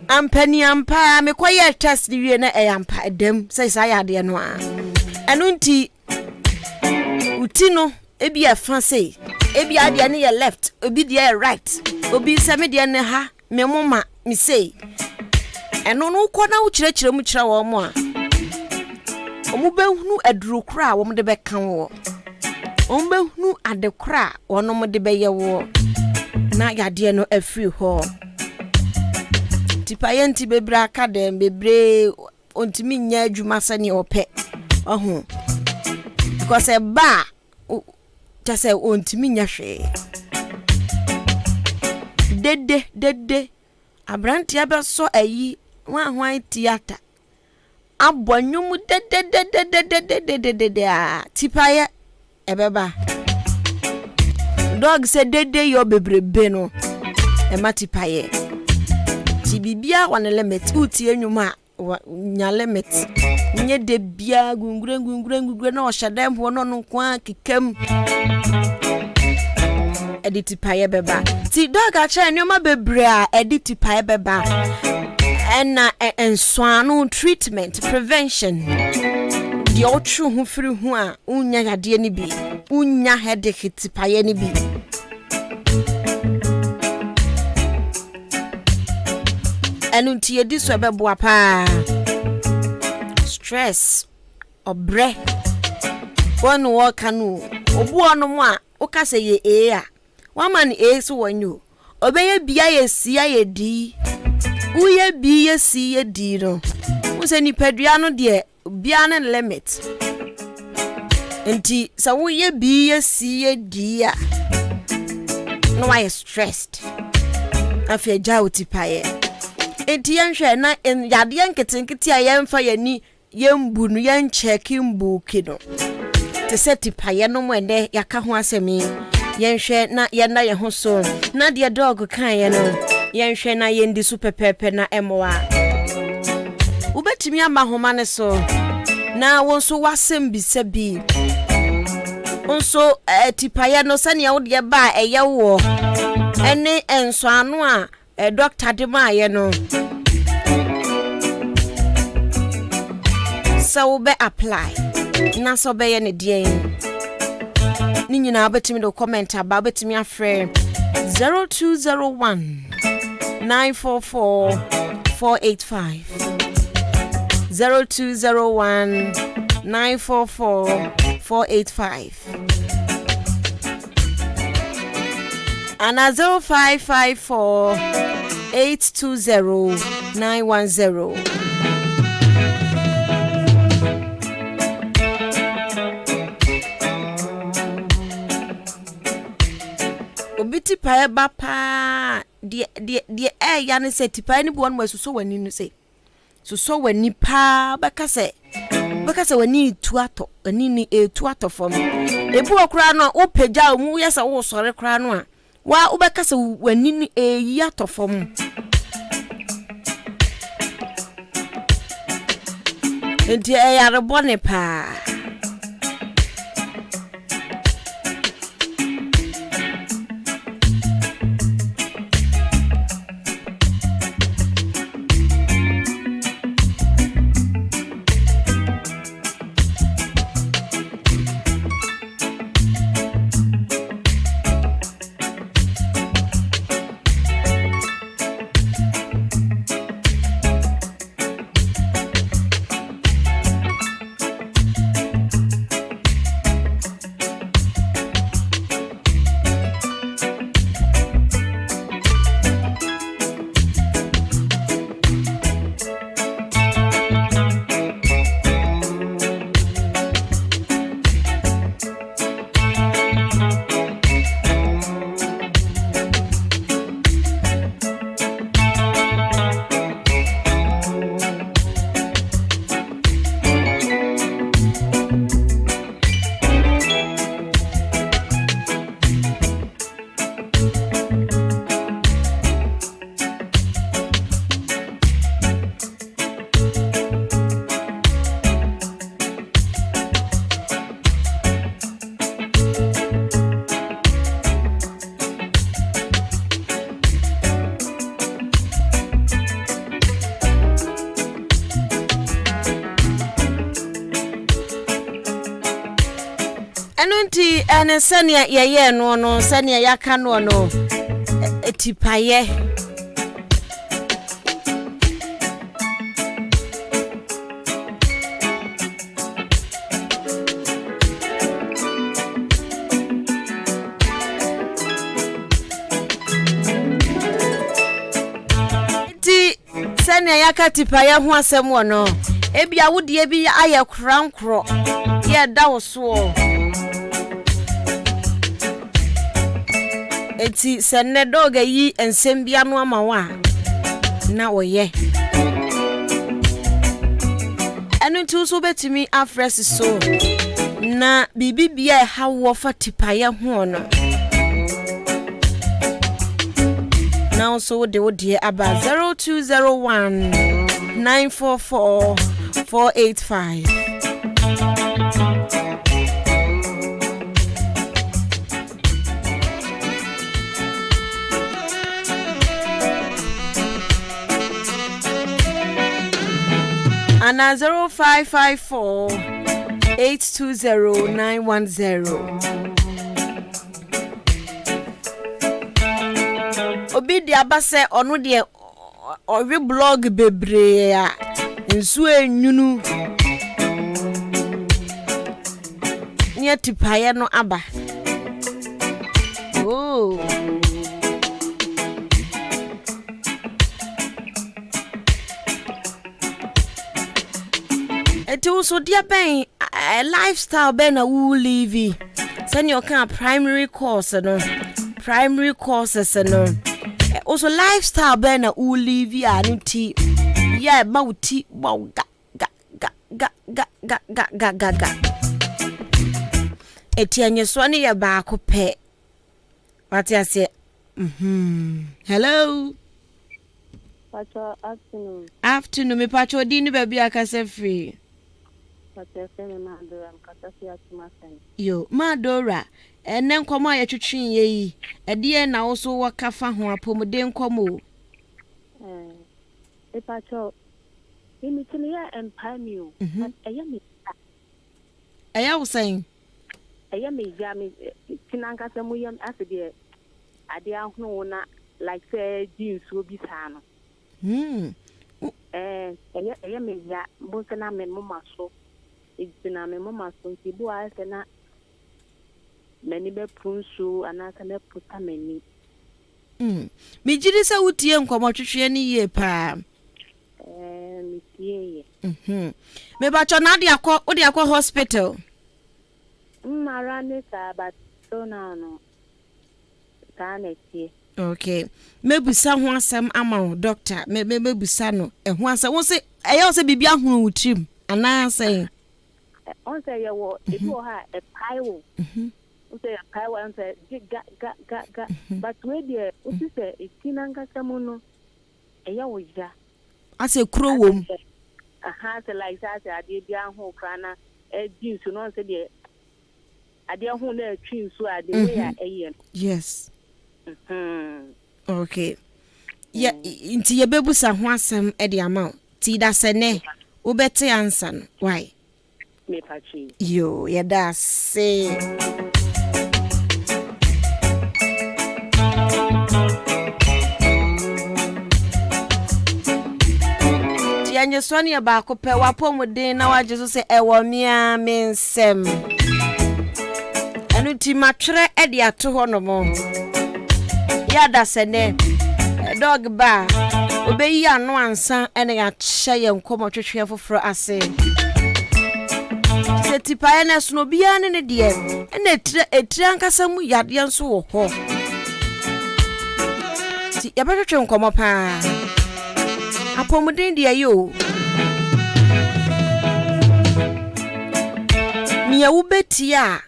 Speaker 1: ampani ampa me kwaya test ni wie na ampa dem se sa ya de no a enu nti uti no ebi afa se ebi ade ne ye left obi de right obi se me de ne ha me moma me say eno no ko na wo kirekire mu kire wo mo a omu behunu aduru kra wo mo de be kan wo omu behunu ade kra wono mo de be ye wo na yade no afri ho tipa yenti bebra ka dem bebre ontimi nya adwuma sane ope ohu because ba just say ontimi nya hwe dede abranti abeso ayi hwan theater abonyum dede tipa ye ebeba dog say dede yo bebrebe no e matipa ye tibibia wan limit uti enwuma nya limit nye de bia gungure na o hyedem ho no nko akikam edit paye beba ti dog a cha enwuma bebre a edit paye beba ena enswanu treatment prevention di otru hu firi hu a unya yade ni bi unya headache ti paye ni bi enu ti edi so bebo apa stress obre one walk no obu ono mo a oka se ye e a one man e so wanyu obeye bia ye si ye di uye bi ye si ye di no wo se ni padua no de bia na limit enti sa wo ye bi ye si ye di a no why stressed afia ja utipaye enti yenhwe na yade yanketenkete a yemfa yani yembu no yen check mbu kido te seti paye no mwende yaka ho asemi yenhwe na yenda ye ho so na de dog kan ye no yenhwe na yendi super pepe na emoa ubetimi ama homa ne so na wonso wasem bisa bi onso tipaye no sane ya wode ba eye wo ene enso anu a doctor de ma ye no so be apply na so be ye ne die ni nyina betimi do comment aba betimi afre 0201 944 485 0201 944 485 and 0554 820 910. Obiti pae bapa de ya ne se tipae ni bo no so wani no se so wani pa baka se wani tuato ani ni tuato fom ebu okra no o pagya mu yesa wo sore kra no a wa ubeka se wani ni yi atofom enti ya rebone pa enunti ene sania yeye no sania yaka no tipaye ti sania yaka tipaye ho asem wono ebia wode bi aye krankro ye dawo so eti senne doga yi ensem bia no amawa na oye enu tu so betimi afresh so na bibi bia ha wo fa tipaye ho no now so de wode aba 0201 944 485 and 0554 820 910 obi di abase onu de ori blog bebre a nsu enunu near tipaye no aba. Oh. It also dear ben a lifestyle ben a woo leave. Send your kind of primary course primary courses also lifestyle ben a woo leave and tea. Yeah, mouty wow ga. Etianye swani ya baako pe. What I say? Hello.
Speaker 3: Pacho afternoon.
Speaker 1: Afternoon, me pacho dini baby akase free.
Speaker 3: Pacho femi Madora mkatasi ya tumasen.
Speaker 1: Yo, Madora. Ene nkomo ya twetwen yi. Ede na wo so wakafa ho apomode nkomo.
Speaker 3: Pacho. Imi tini ya empire o. Eya me.
Speaker 1: Eya wo saying?
Speaker 3: Eya me ya me tinanka se mu yam asede ade ahunu na like say jeans obi sa no. Eya me ya bo se na me mama so. Ejina me mama so nti bo a se na mani be punsu anasa me puta mani.
Speaker 1: Mi jiri se wutie nkomo twetwe ni ye pa.
Speaker 3: Mi tie.
Speaker 1: Me ba cho na de akọ hospital.
Speaker 3: Marane sa but so na no. Kana tie.
Speaker 1: Okay. Mebusa ho asem ama doctor. Mebusa no. Ho asem wo se eya se bibia hunu wutrim ana say.
Speaker 3: On say you wo ebi ha e paiwo. Say a paiwo and say ga. But we dey o say etinanga samu no. Eya wo ja. Ase
Speaker 1: kuro wom.
Speaker 3: Say like that ade bia ho krana e jeans no say dey ade ho na twin so ade we ya eye.
Speaker 1: Yes. Okay. Yeah, inti ye bebusa ho asem e de ama. Ti da sene wo bete answer no. Why?
Speaker 3: Me pachi.
Speaker 1: Yo, yeah da say. Anye swani ya baako pe wapomuden na waje so se ewo mia mensem enu ti matwere e de ato ho no mo ya da sene dog ba obeyi anu ansa ene ya hye ye nkomo twetwe foforo ase se tipa ene so no bia ne de ene etire ankasa mu yade nso wo ho ti ya betwetwe nkomo pa apomuden dia yo miya wubeti a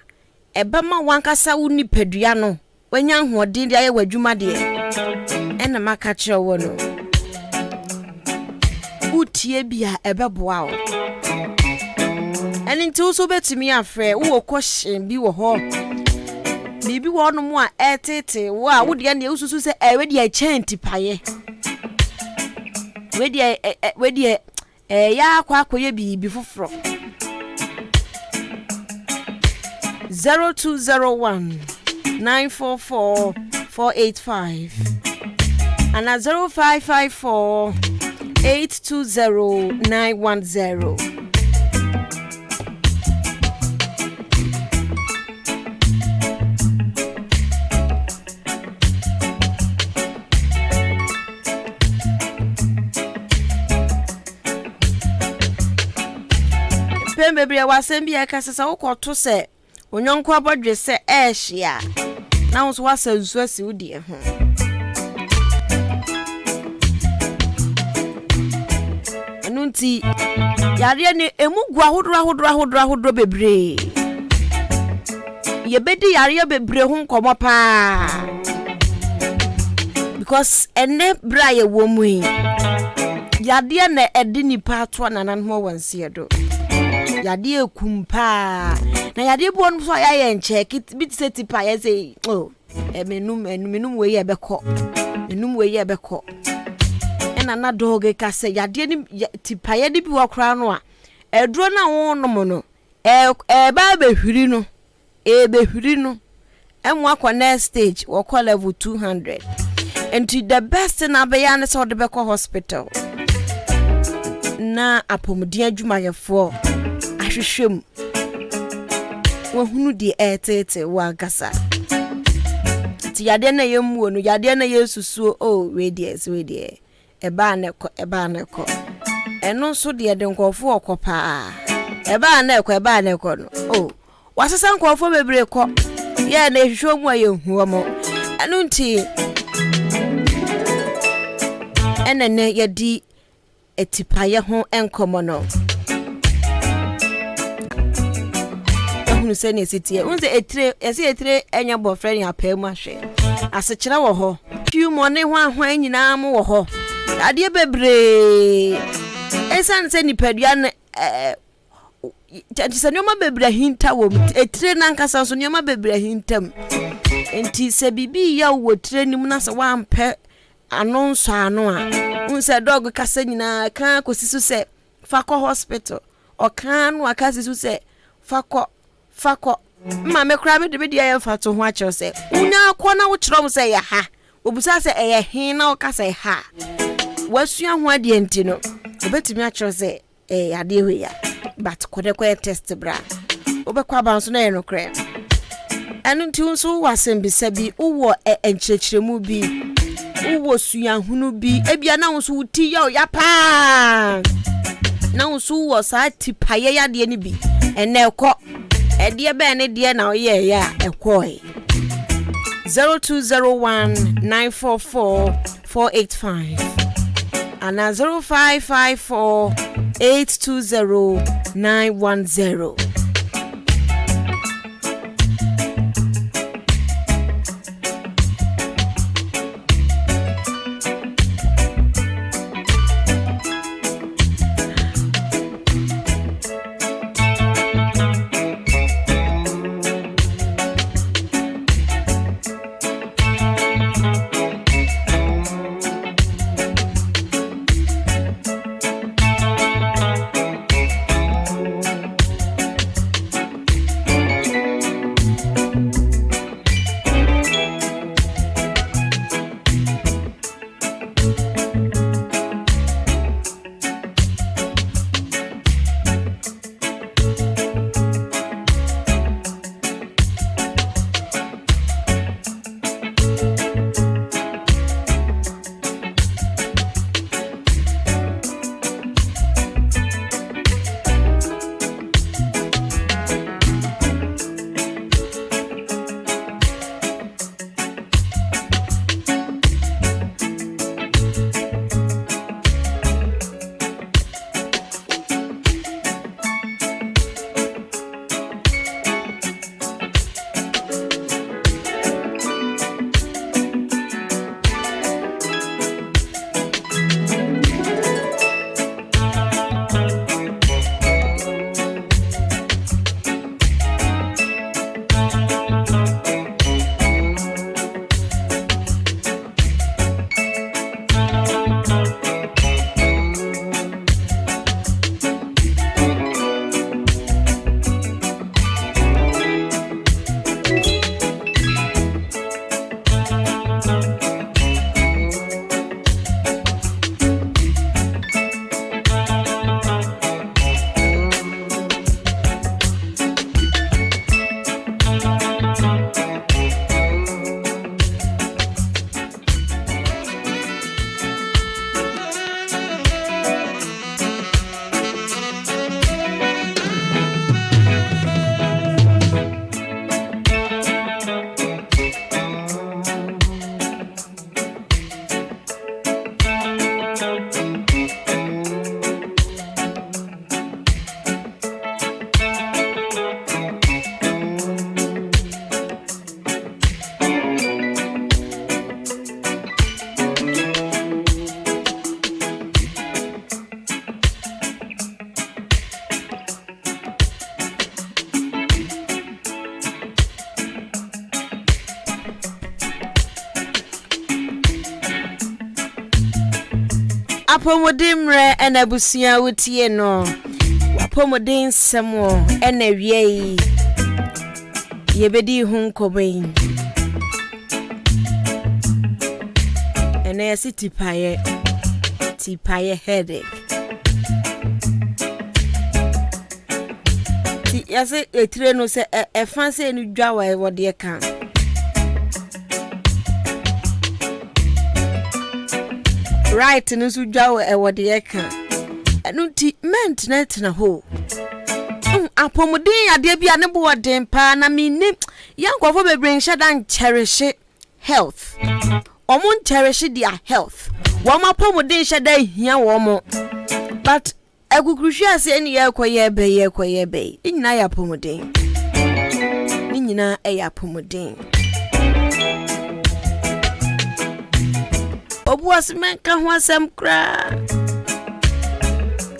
Speaker 1: ebema wankasa wo nipadua no wanya hoden dia ye wadwuma de ena maka kire wo no utie bia ebeboa o eni nti wo so betimi afre wo kwoshen bi wo ho bibi wo no mu a etete wo a wo de na ususu se ewe de a chanti paye wedi ya akwakoye bibi foforo 0201 944 485 and 0554 820 910. Bebre wasem bia kasesa wokoto se onyonko abodwe se ehia na wo so wasa nsu asi wudi ho anunti yare ne emugwa hodro bebre ye bedi yare bebre ho nkomo pa because ene bra ye wo mu yade na edi nipa ato nanan ho wansi edo yade ekumpa na yade bo no so ya ye nche bit seti pa ye say oh menum we ye beko ena na doge ka se yade ni tipa ye de bi wakra no a edro na wo no mo no ba behwiri no behwiri no emu akwa next stage wo call level 200 and the best na be ya ne so de beko hospital na apomudi adwumayefo ahwehwem wahunu di etete wankasa ti yade na yemu no yade na yesusu o we die eba na ko eno so de de nkofo okopa eba na ko no o wasesa nkofo bebre ko ye na hwehwo mu ayehu mo eno nti enene yedi etipaye ho enkomo no ehunu se ne sitie unze etire enya boyfriend ya pemu ahwe asechira wo ho few money ho ahwan nyina mo wo ho ade bebre esan se nipadua ne tse nyoma bebre hinta wo etire nankasa so nyoma bebre hintam enti se bibi ya wo tire nim na se wampe anonso ano a unse dog kasa nyina kan kosisu se fakọ hospital o kan no akasisu se fakọ ma me kra me de dia ya fato ho a kire se unya akọ na wo kire mo se ya ha obusa se eye hin na o kasa ha wasua ho ade enti no obetimi a kire se ade ho ya but kodekwa test bra obekwa ba nso na ye no kre anu nti nso wasembisa bi uwo enchechiremu bi uwo suya hunu bi ebia na nso uti ya pa na nso wo sa tipaye ya de ni bi ene ekọ ede be ne de na oye ya ekọ 0201944485 ana 0554820910 apomodimre enabusia wutie no apomodin semo enawie yebedi hun koben ene yesi tipaye headache Yase etire no se e fancy enu dwa wa e wode kan. Right no so dwa wa e wode kan. Enu ti maintenance na ho. Apomodin ade bia ne bo den pa na minim yankofo bebre nhye dan cherish health. Omo cherish their health. Woma apomodin hye dan hia womo. But agugruhwe ase eni ye koye. Nyina ya apomodin. Nyina ya apomodin. Obu asmen ka ho asem kra.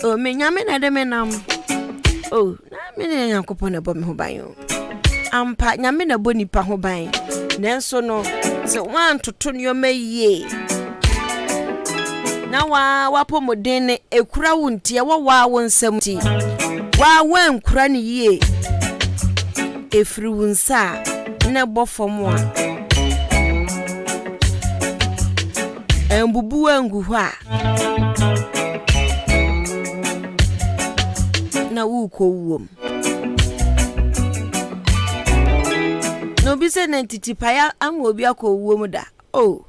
Speaker 1: O me nyame na de menam. Oh, na me ne Yankopon ebo me ho ban yo. Ampa nyame na bo nipa ho ban. Nenso no se wan toto nyoma yie. Na wa pomodin ne ekura wontie wa wonsam ti. Wa nkura ne yie. Efri wonsa na bofom a. Embubu angu ho a. Na uko uwom no bi se na titi paya am obi akọ uwom da oh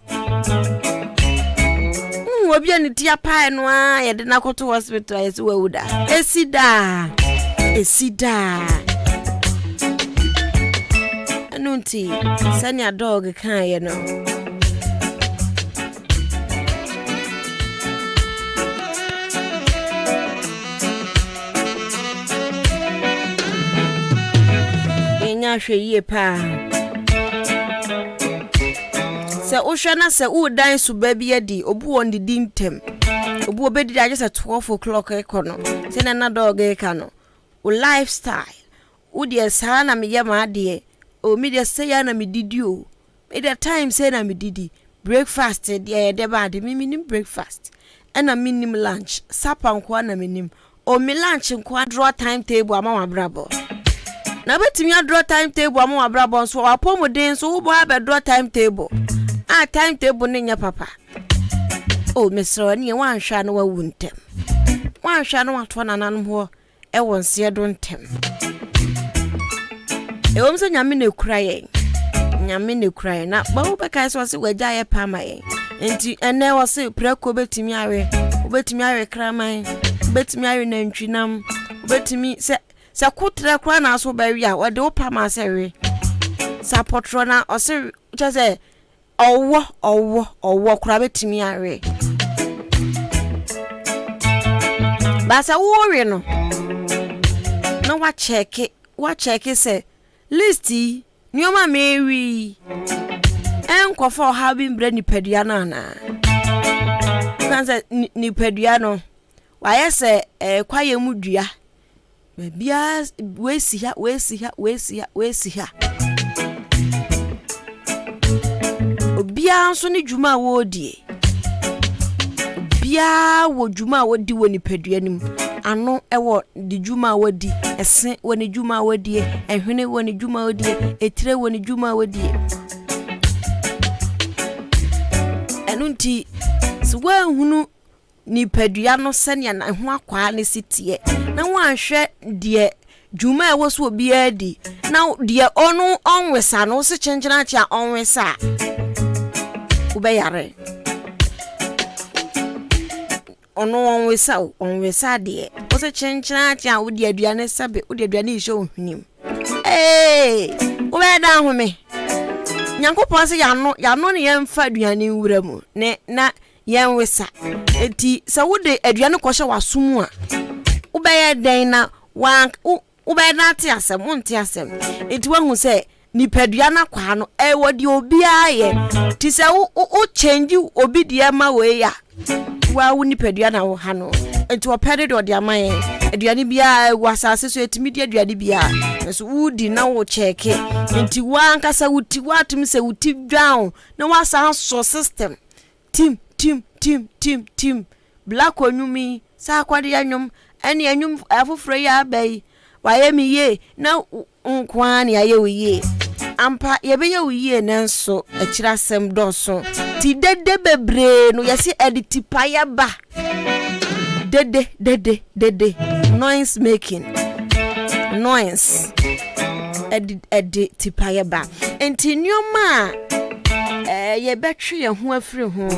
Speaker 1: obi ani tia pai no a ye de na koto hospital ye se wawuda esida anunti sanya dog kan ye no hwe yie pa se ohwe na se udan su ba bi adi obu on di ntem obu obedi da just 12 o'clock ekono se na dog eka no o lifestyle u de sa na me yema ade o me de se ya na me didi o me de time se na me didi breakfast de ba de minim breakfast and minim lunch supper nko na minim o me lunch nko draw timetable ama wa brabo na betimi draw timetable am wa brabo so apomodin so wo ba draw timetable timetable ne nya papa o mesro ne wan hwa na wa wuntem wan hwa na wa to nanan ho e wonse do ntem e won so nyame na kura ye na ba wo be kai so se waja ye pa ma ye enti ene wo se preko betimi awe kraman betimi awe na ntwinam betimi se kutre kra na so ba wi a wo de wo pa ma se we sapotro na o se je owo kra betimi awe ba se wo we no na wa check se listi nyoma mewi enkofo ha bi mbre nipadua na na kanse nipadua no wa yese kwaye mu dua bia wesi ha obia so ni djuma wodie bia wo djuma wodi woni padua nim ano ewo di djuma wodi ese woni djuma wodi ehwene woni djuma wodi etire woni djuma wodi enunti so wa hunu ni padua no sene na ho akwa ne sitie na wanhwe de djuma ewo so obia di na de onu onwesa no se chenchena chia onwesa ubeyare ono onwesa de o se chenchena chia udi aduane sabe udi aduane isho ohwunim ubeda home nyankopon se yano ne yemfa aduane wura mu ne na yenwesa eti se wode aduane kwhye wasom a ubeye den na wan ubeda ate asem wonte asem eti wahu se nipadua na kwa no wodi obi aye ti se o change obi de ma we ya wa wo nipadua na wo ha no enti o pede de odi amaye aduane bia wasase so etimi de aduane bia so wudi na wo check enti wan kasa wuti watum se wuti down na wasa so system team black onyumi sa kwade anyum ene anyum afoforo ya bai waye mi ye na nkwa ne aye wiye ampa ye be ye wiye nanso akira sem doso ti dede bebre no yesi edit paya ba dede noise annoyance edi tipaye ba enti nyoma ye betwe ye ho afiri ho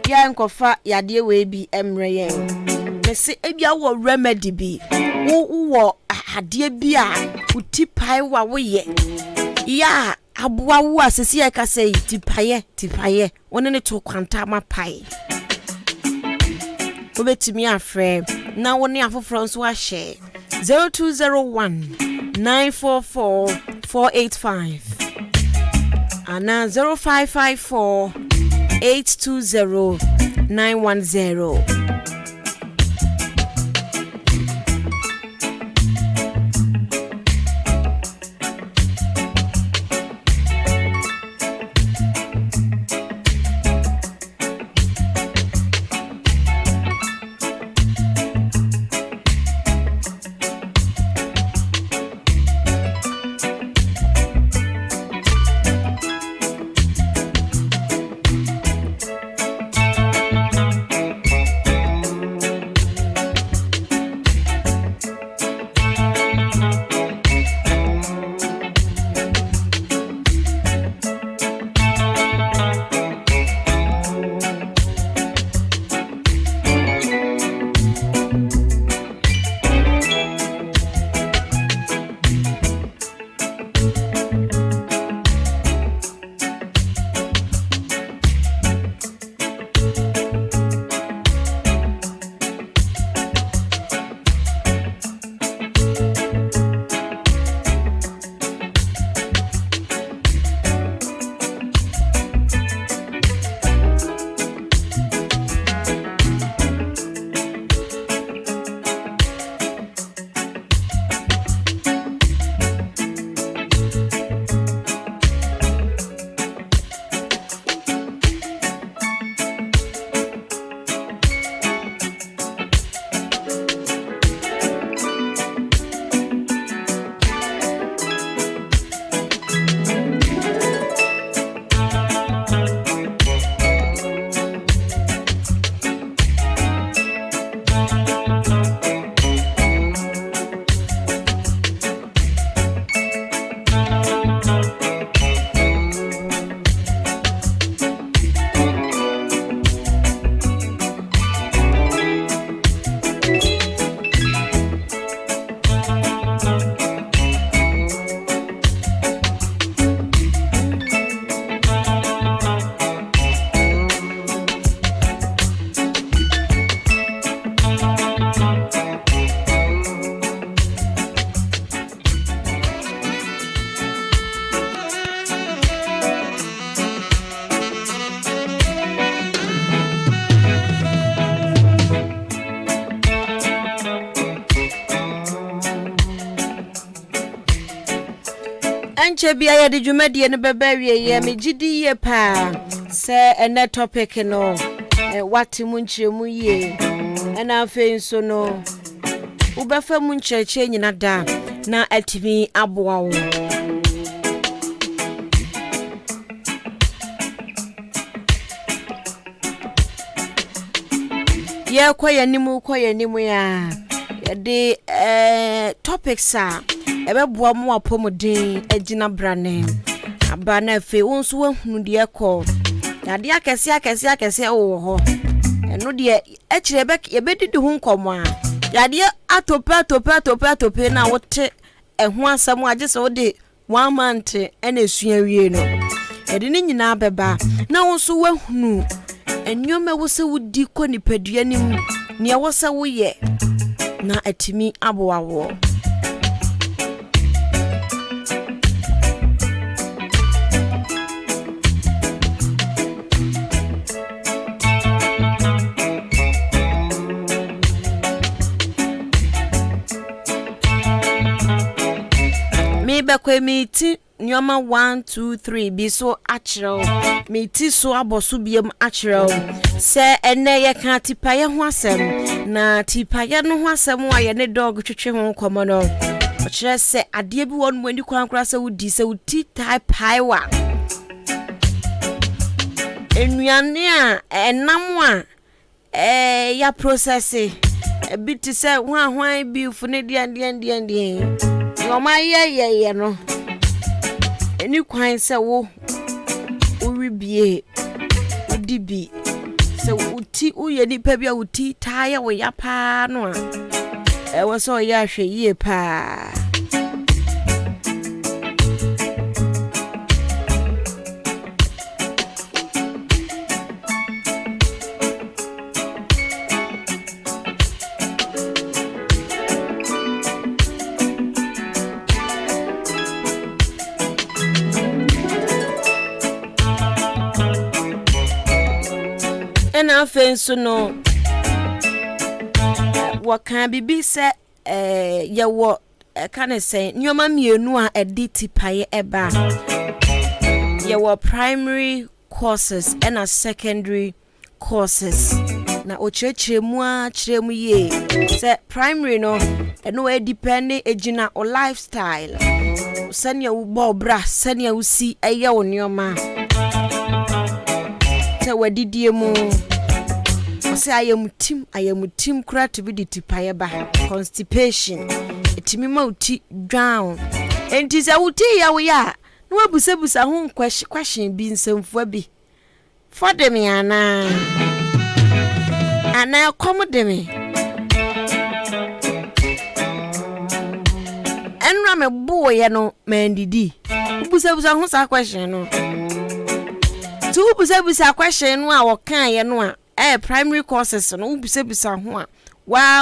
Speaker 1: ya nkofa yade we bi emre yen mese ebia wo remedy bi wo ade bi a utipaye wa wo ye ya aboa wo asesi e ka sei tipaye woni ne to kwanta mapai obetimi afre na woni afoforo nso a share 0201 944 485 ana 0554 820 910. Enche bia ya de dwumadie ne bebawie ye megidi ye pa se ene topic no wati mu nchiremu ye ena afi nso no ubefa mu nchirche nyina da na atimi aboa wo ye kwa nimu ya de topics a ebeboa mu apomodin agina brane aba na fe wonso wahunu de ekọ na de akese wo ho eno de ekire yebedidi hu nkomo a ya de atope na wote eho asam agese wo de 1 month ena esua wie no ede ni nyina beba na wonso wahunu enyome wo se wudi ko nipadua nim ne wo se wo ye na atimi aboa wo Bekwe miti nyoma 1 2 3 biso achiro miti so abosu biem achiro se ene ye kan tipaye ho asem na tipaye no ho asem a ye ne dog twetwe ho komo no o kire se ade bi won mu ani kwankura se wudi se wuti type highwa enuane a enam a ya process a bit to say why be for the end. No, my yeah, no. And you quite say, oh, we be be. So, uti uye ni pebia uti tire we ya pa no. E was so ya hwe ye pa. Na fenso no what can be said ya what can I say nyoma mienu a editi paye eba ya what primary courses and a secondary courses na ochechire mu a chire mu ye say primary no eno e depend ejina o lifestyle sanya wo bobra sanya wo si eye wo nyoma te wadidie mu say I am team kura to be the tipaye ba constipation etimi ma uti drown enti say uti ya we ya no abusabusa ho question bi nsamfua bi for dem ana come dem enra me boye no mandidi abusabusa ho sa question no tu abusabusa question no a wo kan ye no a primary courses no ubisa ho a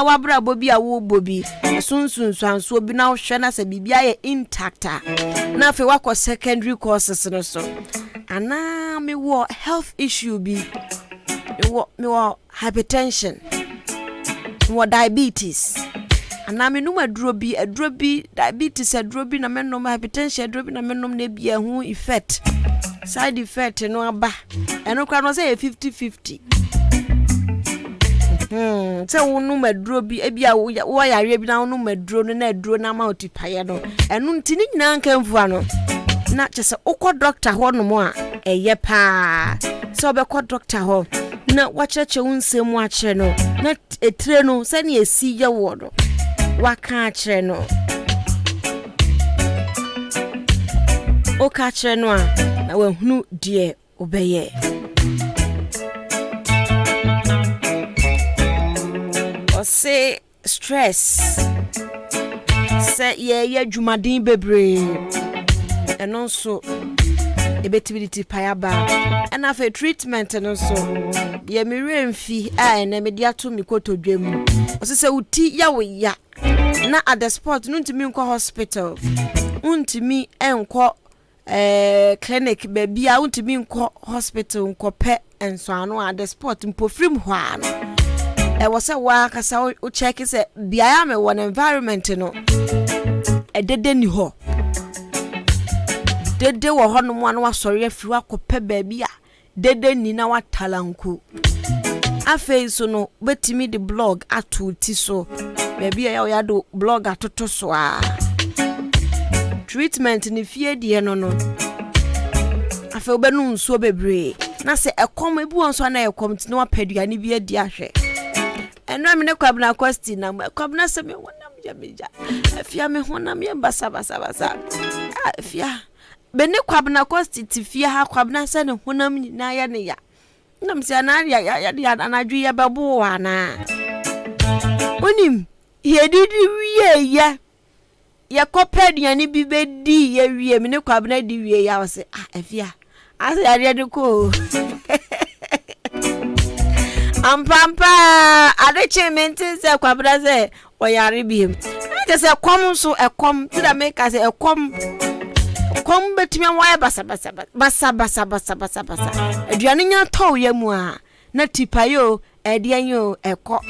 Speaker 1: wa bra bobi a wo bobi sunsun so bi na hwe na se bibia ye intact na fe wa secondary courses no so ana me wo health issue bi me wo hypertension wo diabetes ana me no aduro bi diabetes aduro bi na me no hypertension aduro bi na me no na bia ho effect side effect no aba eno kwa no say 50-50 se wonu maduro bi ebia wo yare bi na wonu maduro no na aduro na ma otipaye no enu ntini nyina nka mfua no na chese ukọ doctor ho no mo a eye pa so obekọ doctor ho na wacheche unsem a kire no na etire no se na esi ye wo do waka a kire no o ka kire no a na wahunu die obeye say stress say ye dwumadin bebre eno so ebetibility payaba and afa treatment no so ye me remfi a na me dia to me kotodwam o say uti ya wo ya na at the spot no ntimi nko hospital untimi enko clinic baby a untimi nko hospital nko pe enso ano at the spot mpofrim ho ano was a work as I check is a biame one environment no a dede ni ho dede wo ho no one was sorry afri akope baby a dede ni na watalanku afa so no betimi the blog atuti so baby ya do blog atoto so a treatment ni fie die no afa obenu nso bebre na se ekom ebu onso na ekom ti na wapadua ni bi adi ahwe eno amene kwabna question na kwabna se me wonam jameja afia me honam ye basa afia bene kwabna question ti fia ha kwabna se ne honam nyina ya ne ya nam se na ya anadwu ya bebo wana onim ye didi wie ya kopedua ni bi bedi ye wie me ne kwabna di wie ya wo se afia ase ya de ko ampampa adeche mente se kwabra se oyare biem ate se kom so ekom ti da make se ekom betimi wa basa aduane nya tow ya mu a na tipayo edian yo eko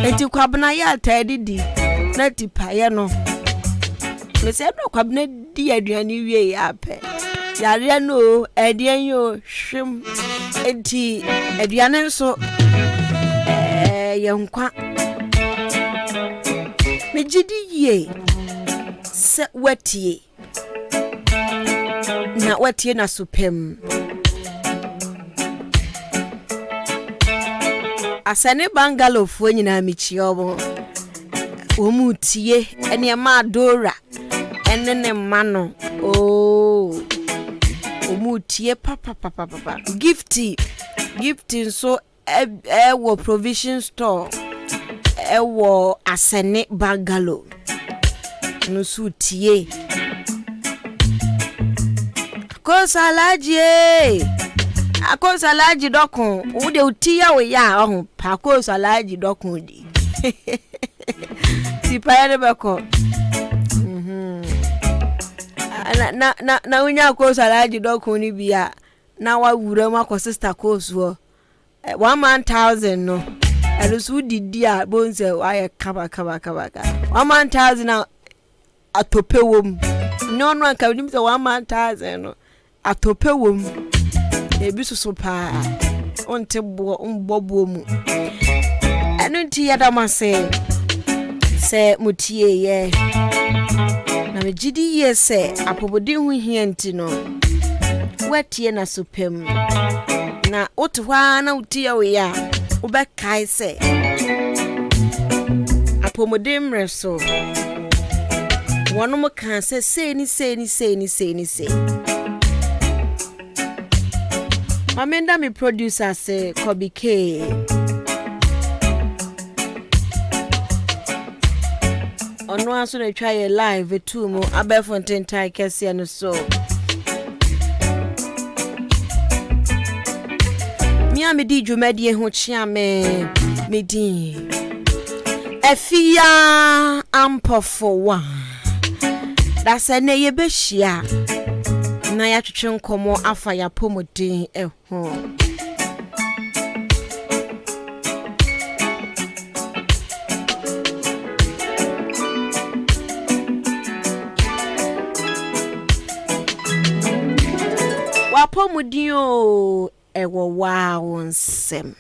Speaker 1: enti kwabna ya tadidi na tipaye no me se na kwabna di aduane wie ya pe yare no edian yo hwem enti aduane nso yenkwa mejidi ye se watie na supem asane bungalow fo nyina michi obo omutie ene ma dora ene ne mano omutie papa gifty so wo provision store wo asane bungalow no sutie akosalaji dokun wo de utia we ya ohun pa akosalaji dokun di ti pa ene beko na unya akosalaji dokun ni bia na wa wura ma ko sister kosuo 1,000 no elusu didi a bonse wa kaba 1,000 na atopewom no anka nim se 1,000 no atopewom ebi susu pa onte mbobo mu enu nti yadama se mutie ye na megidi ye se apobodi hu hia nti no watie na supem na otwa na utie we ya obekai se apomodem reso wonum kan se sei Amenda mi producer se Kobe K. Ono aso na try live too mo Abefonten tai kese no so. Mi amedi dwumadi ho chia me din. Efia ampofo wa. Da se ne ye be hia. Na ya twetwe nkomo afa ya pomodin eho wa pomodin o ewo wa wonsem